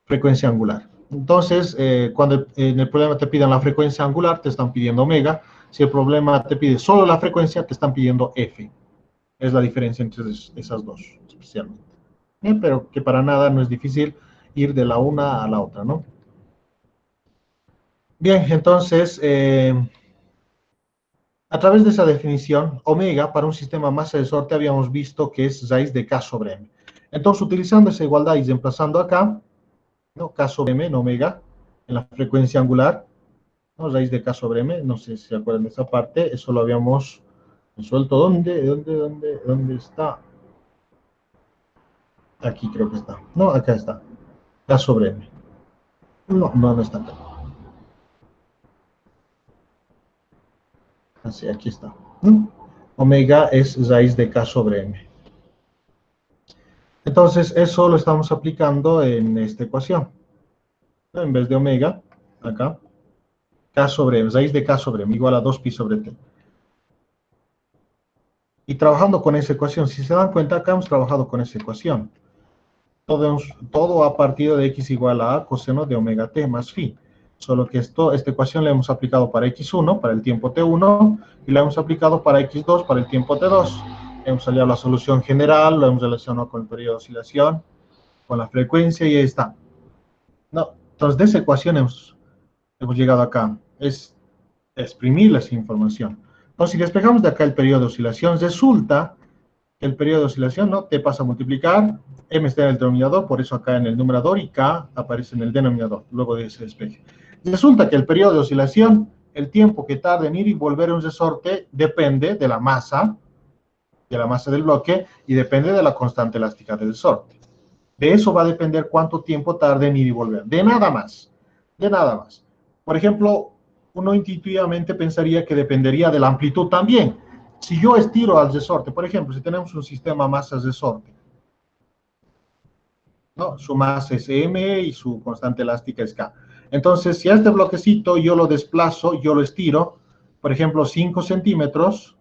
frecuencia angular. Entonces, cuando en el problema te piden la frecuencia angular, te están pidiendo omega. Si el problema te pide solo la frecuencia, te están pidiendo f. Es la diferencia entre esas dos, especialmente. Pero que para nada no es difícil ir de la una a la otra, ¿no? Bien, entonces, a través de esa definición, omega para un sistema masa de sorte habíamos visto que es raíz de K sobre M. Entonces, utilizando esa igualdad y reemplazando acá, ¿no? K sobre M en omega, en la frecuencia angular, ¿no? Raíz de K sobre M, no sé si se acuerdan de esa parte, eso lo habíamos resuelto. ¿Dónde está? Aquí creo que está. No, acá está. K sobre M. No está acá. Así, aquí está. ¿No? Omega es raíz de K sobre M. Entonces, eso lo estamos aplicando en esta ecuación. ¿No? En vez de omega, acá, K sobre M, raíz de K sobre M, igual a 2pi sobre T. Y trabajando con esa ecuación, si se dan cuenta, acá hemos trabajado con esa ecuación. todo a partir de x igual a coseno de omega t más phi. Solo que esta ecuación la hemos aplicado para x1, para el tiempo t1, y la hemos aplicado para x2, para el tiempo t2. Hemos salido la solución general, lo hemos relacionado con el periodo de oscilación, con la frecuencia, y ahí está. No, entonces de esa ecuación hemos llegado acá. Es exprimir esa información. Entonces, si despejamos de acá el periodo de oscilación, resulta que el periodo de oscilación, ¿no? T pasa a multiplicar, M está en el denominador, por eso acá en el numerador, y K aparece en el denominador, luego de ese despeje. Resulta que el periodo de oscilación, el tiempo que tarda en ir y volver a un resorte, depende de la masa del bloque, y depende de la constante elástica del resorte. De eso va a depender cuánto tiempo tarde en ir y volver. De nada más. De nada más. Por ejemplo, uno intuitivamente pensaría que dependería de la amplitud también. Si yo estiro al resorte, por ejemplo, si tenemos un sistema masa-resorte, ¿no? Su masa es m y su constante elástica es k. Entonces, si a este bloquecito yo lo desplazo, yo lo estiro, por ejemplo, 5 centímetros,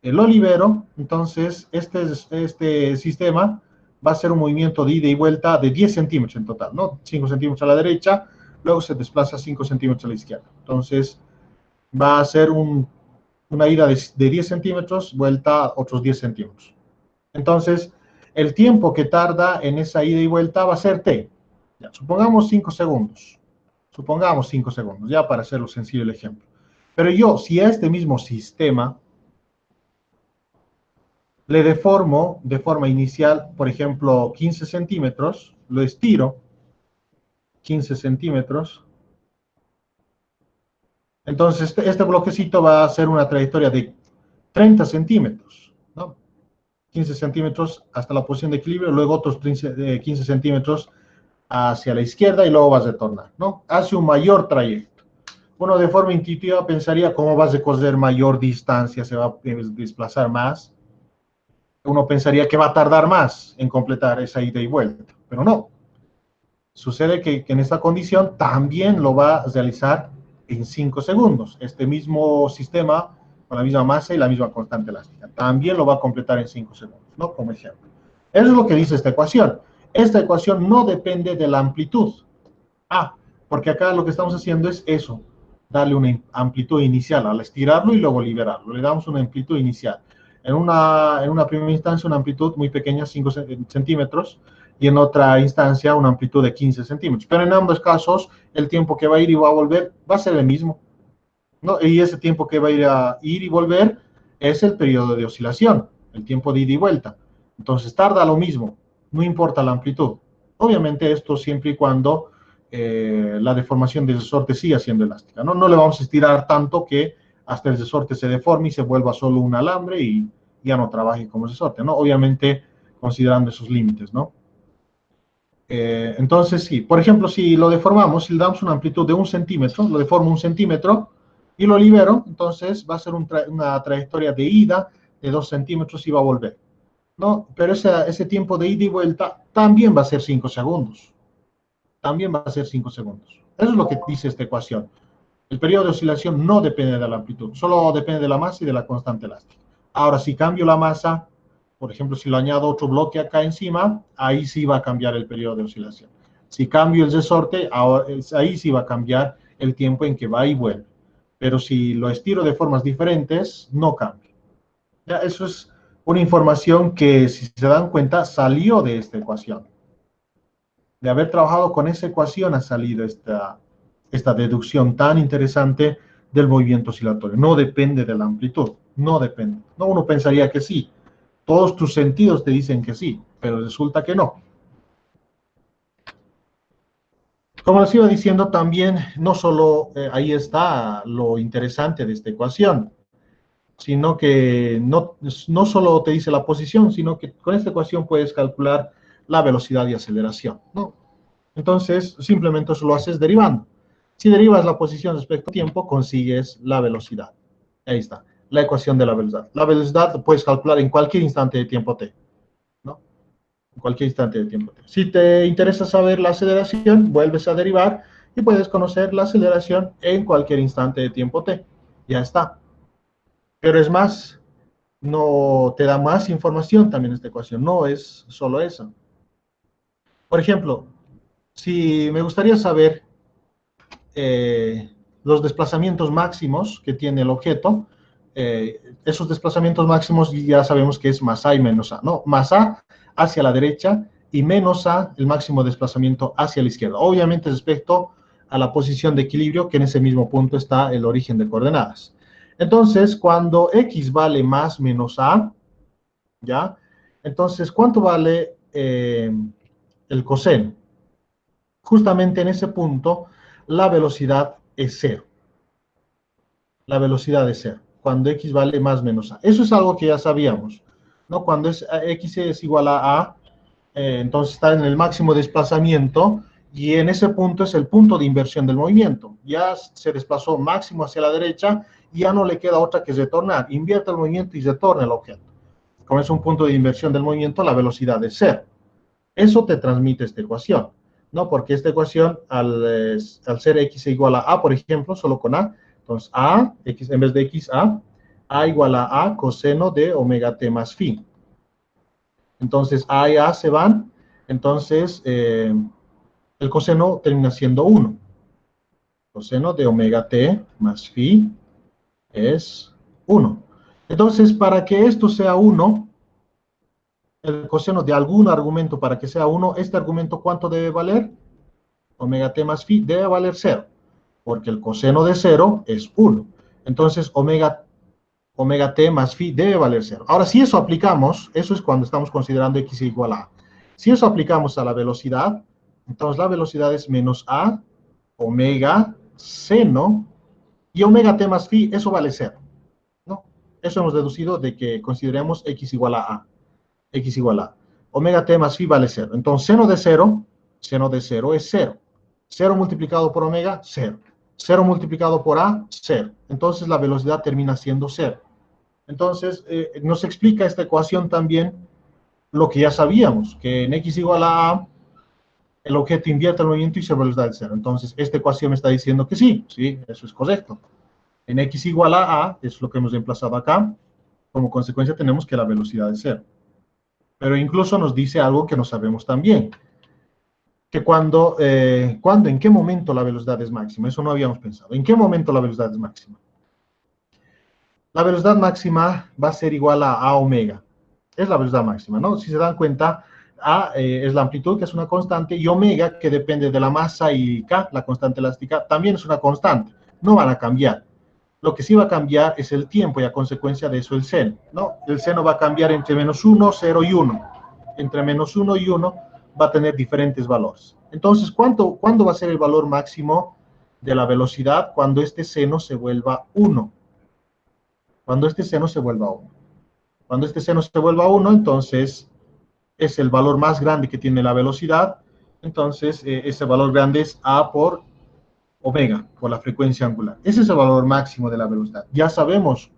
lo libero, entonces este sistema va a ser un movimiento de ida y vuelta de 10 centímetros en total, ¿no? 5 centímetros a la derecha, luego se desplaza 5 centímetros a la izquierda. Entonces, va a ser una ida de 10 centímetros, vuelta otros 10 centímetros. Entonces, el tiempo que tarda en esa ida y vuelta va a ser t. Ya, supongamos 5 segundos. Supongamos 5 segundos, ya para hacerlo sencillo el ejemplo. Pero yo, si a este mismo sistema le deformo de forma inicial, por ejemplo, 15 centímetros, lo estiro 15 centímetros, entonces este bloquecito va a hacer una trayectoria de 30 centímetros, ¿no? 15 centímetros hasta la posición de equilibrio, luego otros 15 centímetros hacia la izquierda y luego vas a retornar, ¿no? Hace un mayor trayecto. Uno de forma intuitiva pensaría, ¿cómo vas a recorrer mayor distancia? Se va a desplazar más. Uno pensaría que va a tardar más en completar esa ida y vuelta, pero no. Sucede que en esta condición también lo va a realizar en 5 segundos. Este mismo sistema, con la misma masa y la misma constante elástica, también lo va a completar en 5 segundos, ¿no? Como ejemplo. Eso es lo que dice esta ecuación. Esta ecuación no depende de la amplitud. Ah, porque acá lo que estamos haciendo es eso, darle una amplitud inicial al estirarlo y luego liberarlo. Le damos una amplitud inicial. En una primera instancia, una amplitud muy pequeña, 5 centímetros, y en otra instancia, una amplitud de 15 centímetros. Pero en ambos casos, el tiempo que va a ir y va a volver va a ser el mismo, ¿no? Y ese tiempo que va a ir y volver es el periodo de oscilación, el tiempo de ida y vuelta. Entonces, tarda lo mismo, no importa la amplitud. Obviamente, esto siempre y cuando la deformación del resorte siga siendo elástica, ¿no? No le vamos a estirar tanto que hasta el resorte se deforme y se vuelva solo un alambre y ya no trabaje como resorte, ¿no? Obviamente, considerando esos límites, ¿no? Entonces, sí, por ejemplo, si lo deformamos, si le damos una amplitud de 1 centímetro, lo deformo 1 centímetro y lo libero, entonces va a ser una trayectoria de ida de 2 centímetros y va a volver, ¿no? Pero ese tiempo de ida y vuelta también va a ser 5 segundos. También va a ser 5 segundos. Eso es lo que dice esta ecuación. El periodo de oscilación no depende de la amplitud, solo depende de la masa y de la constante elástica. Ahora, si cambio la masa, por ejemplo, si le añado otro bloque acá encima, ahí sí va a cambiar el periodo de oscilación. Si cambio el resorte, ahí sí va a cambiar el tiempo en que va y vuelve. Pero si lo estiro de formas diferentes, no cambia. Ya, eso es una información que, si se dan cuenta, salió de esta ecuación. De haber trabajado con esa ecuación ha salido esta deducción tan interesante del movimiento oscilatorio. No depende de la amplitud, no depende. No, uno pensaría que sí. Todos tus sentidos te dicen que sí, pero resulta que no. Como les iba diciendo también, no solo ahí está lo interesante de esta ecuación, sino que no solo te dice la posición, sino que con esta ecuación puedes calcular la velocidad y aceleración, ¿no? Entonces, simplemente eso lo haces derivando. Si derivas la posición respecto al tiempo, consigues la velocidad. Ahí está, la ecuación de la velocidad. La velocidad la puedes calcular en cualquier instante de tiempo t, ¿no? En cualquier instante de tiempo t. Si te interesa saber la aceleración, vuelves a derivar y puedes conocer la aceleración en cualquier instante de tiempo t. Ya está. Pero es más, no te da más información también esta ecuación, no es solo eso. Por ejemplo, si me gustaría saber los desplazamientos máximos que tiene el objeto, esos desplazamientos máximos ya sabemos que es más A y menos A, ¿no? Más A hacia la derecha y menos A, el máximo desplazamiento hacia la izquierda. Obviamente respecto a la posición de equilibrio, que en ese mismo punto está el origen de coordenadas. Entonces, cuando X vale más menos A, ¿ya? Entonces, ¿cuánto vale el coseno? Justamente en ese punto, la velocidad es cero. La velocidad es cero, cuando X vale más menos A. Eso es algo que ya sabíamos, ¿no? Cuando X es igual a A, entonces está en el máximo desplazamiento y en ese punto es el punto de inversión del movimiento. Ya se desplazó máximo hacia la derecha y ya no le queda otra que retornar. Invierte el movimiento y retorna el objeto. Como es un punto de inversión del movimiento, la velocidad es cero. Eso te transmite esta ecuación, ¿no? Porque esta ecuación, al ser X igual a A, por ejemplo, solo con A, entonces A, X, en vez de X, A igual a A coseno de omega T más phi. Entonces A y A se van, entonces el coseno termina siendo 1. Coseno de omega T más phi es 1. Entonces, para que esto sea 1, el coseno de algún argumento para que sea 1, este argumento, ¿cuánto debe valer? Omega T más phi debe valer 0, porque el coseno de 0 es 1. Entonces, omega T más phi debe valer 0. Ahora, si eso aplicamos, eso es cuando estamos considerando X igual a A. Si eso aplicamos a la velocidad, entonces la velocidad es menos A, omega, seno, y omega T más phi, eso vale 0, ¿no? Eso hemos deducido de que consideremos X igual a A. X igual a omega T más phi vale 0. Entonces, seno de 0 es 0. 0 multiplicado por omega, 0. 0 multiplicado por A, 0. Entonces, la velocidad termina siendo 0. Entonces, nos explica esta ecuación también lo que ya sabíamos, que en X igual a A, el objeto invierte el movimiento y se velocidad de 0. Entonces, esta ecuación me está diciendo que sí, eso es correcto. En X igual a A, es lo que hemos reemplazado acá, como consecuencia tenemos que la velocidad es 0. Pero incluso nos dice algo que no sabemos también, que en qué momento la velocidad es máxima. Eso no habíamos pensado. ¿En qué momento la velocidad es máxima? La velocidad máxima va a ser igual a omega. Es la velocidad máxima, ¿no? Si se dan cuenta, A es la amplitud, que es una constante, y omega, que depende de la masa, y K, la constante elástica, también es una constante. No van a cambiar. Lo que sí va a cambiar es el tiempo y a consecuencia de eso el seno, ¿no? El seno va a cambiar entre menos 1, 0 y 1. Entre menos 1 y 1 va a tener diferentes valores. Entonces, ¿cuándo va a ser el valor máximo de la velocidad? Cuando este seno se vuelva 1. Cuando este seno se vuelva 1. Cuando este seno se vuelva 1, entonces es el valor más grande que tiene la velocidad. Entonces, ese valor grande es A por omega, por la frecuencia angular. Ese es el valor máximo de la velocidad. Ya sabemos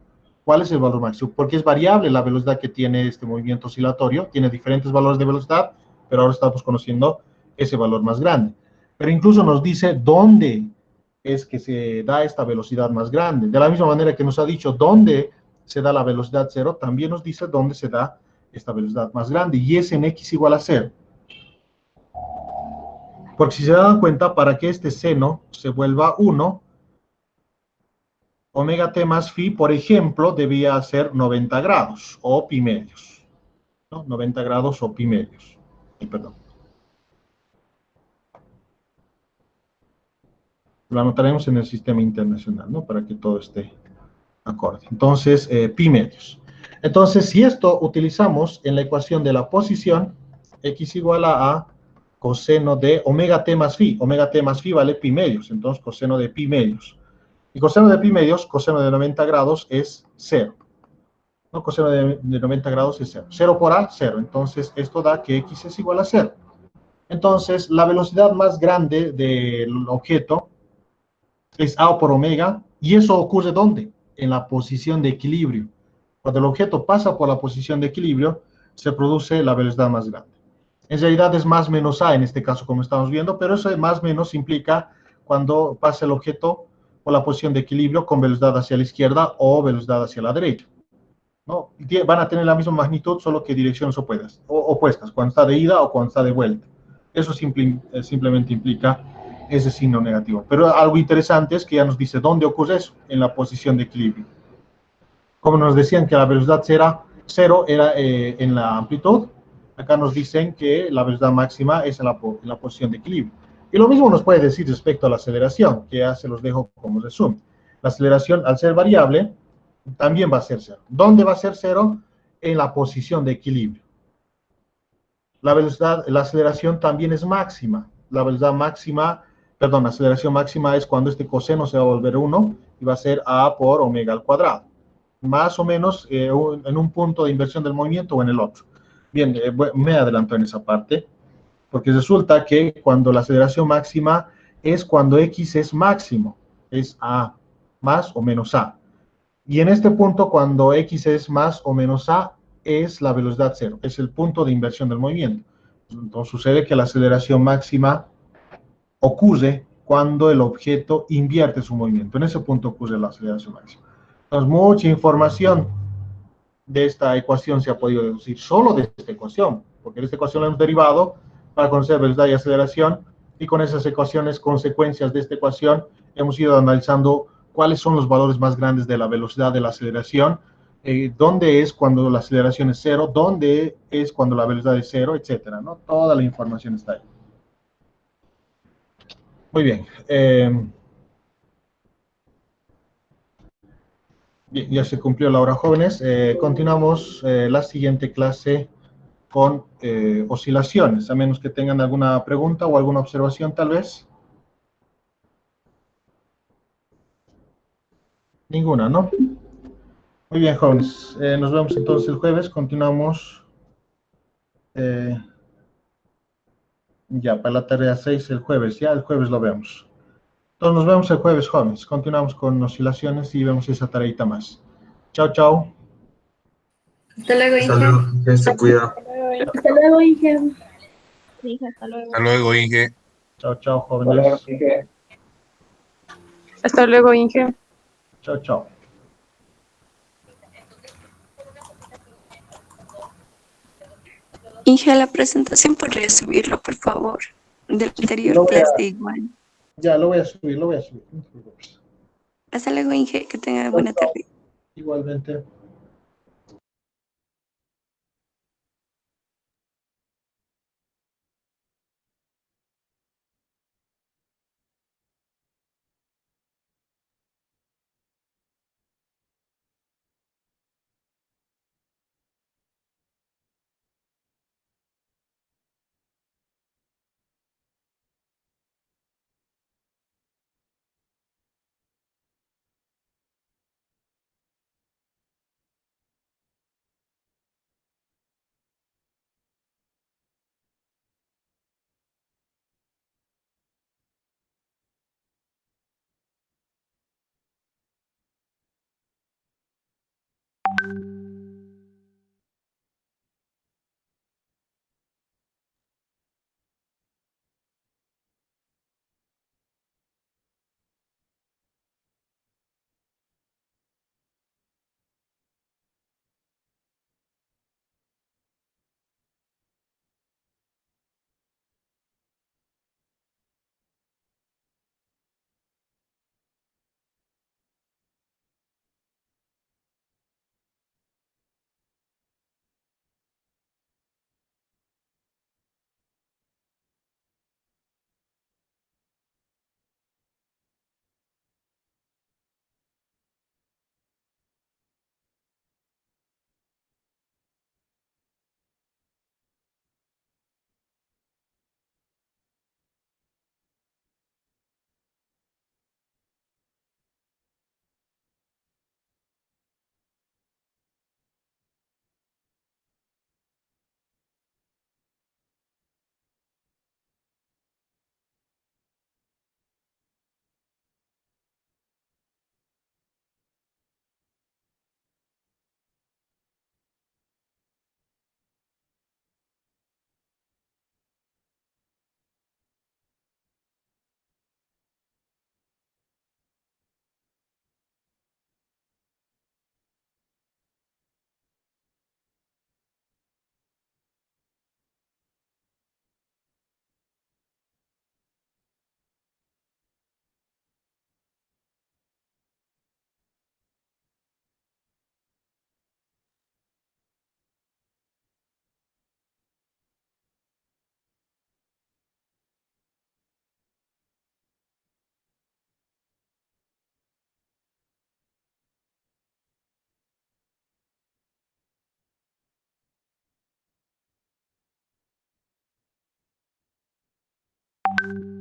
cuál es el valor máximo, porque es variable la velocidad que tiene este movimiento oscilatorio, tiene diferentes valores de velocidad, pero ahora estamos conociendo ese valor más grande. Pero incluso nos dice dónde es que se da esta velocidad más grande. De la misma manera que nos ha dicho dónde se da la velocidad 0, también nos dice dónde se da esta velocidad más grande, y es en X igual a 0. Porque si se dan cuenta, para que este seno se vuelva 1, omega T más phi, por ejemplo, debía ser 90 grados o pi medios, ¿no? 90 grados o pi medios. Perdón. Lo anotaremos en el sistema internacional, ¿no? Para que todo esté acorde. Entonces, pi medios. Entonces, si esto utilizamos en la ecuación de la posición, X igual a coseno de omega T más phi. Omega T más phi vale pi medios, entonces coseno de pi medios. Y coseno de pi medios, coseno de 90 grados es 0. ¿No? Coseno de 90 grados es 0. 0 por A, 0. Entonces, esto da que X es igual a 0. Entonces, la velocidad más grande del objeto es A por omega, y eso ocurre ¿dónde? En la posición de equilibrio. Cuando el objeto pasa por la posición de equilibrio, se produce la velocidad más grande. En realidad es más menos A en este caso, como estamos viendo, pero eso de más menos implica cuando pasa el objeto por la posición de equilibrio con velocidad hacia la izquierda o velocidad hacia la derecha, ¿no? Van a tener la misma magnitud, solo que direcciones opuestas, cuando está de ida o cuando está de vuelta. Eso simplemente implica ese signo negativo. Pero algo interesante es que ya nos dice dónde ocurre eso, en la posición de equilibrio. Como nos decían que la velocidad cero era en la amplitud, acá nos dicen que la velocidad máxima es en la posición de equilibrio. Y lo mismo nos puede decir respecto a la aceleración, que ya se los dejo como resumen. La aceleración, al ser variable, también va a ser cero. ¿Dónde va a ser cero? En la posición de equilibrio. La aceleración también es máxima. La velocidad máxima, perdón, la aceleración máxima es cuando este coseno se va a volver 1 y va a ser a por omega al cuadrado. Más o menos en un punto de inversión del movimiento o en el otro. Bien, me adelanto en esa parte, porque resulta que cuando la aceleración máxima es cuando x es máximo, es a más o menos a. Y en este punto, cuando x es más o menos a, es la velocidad cero, es el punto de inversión del movimiento. Entonces sucede que la aceleración máxima ocurre cuando el objeto invierte su movimiento. En ese punto ocurre la aceleración máxima. Entonces, mucha información de esta ecuación se ha podido deducir solo de esta ecuación, porque de esta ecuación la hemos derivado para conocer velocidad y aceleración, y con esas ecuaciones, consecuencias de esta ecuación, hemos ido analizando cuáles son los valores más grandes de la velocidad de la aceleración, dónde es cuando la aceleración es cero, dónde es cuando la velocidad es cero, etcétera, ¿no? Toda la información está ahí. Muy bien. Bien, ya se cumplió la hora, jóvenes. Continuamos la siguiente clase con oscilaciones, a menos que tengan alguna pregunta o alguna observación tal vez. Ninguna, ¿no? Muy bien, jóvenes. Nos vemos entonces el jueves. Continuamos eh, ya para la tarea 6 el jueves. Ya el jueves lo vemos. Entonces nos vemos el jueves, jóvenes. Continuamos con oscilaciones y vemos esa tareita más. Chao, chao. Hasta luego, Hasta Inge. luego, que se cuida. Hasta luego, Inge. Inge, hasta Hasta luego. luego, Inge. Chao, chao, jóvenes. Hasta luego, Inge. Chao, chao. Inge, la presentación podría subirlo, por favor, del anterior Lo voy clase a, igual. ya, lo voy a subir, lo voy a subir. No te preocupes. Hasta luego, Inge, que tenga Chao, buena chao. tarde. Igualmente. Gracias.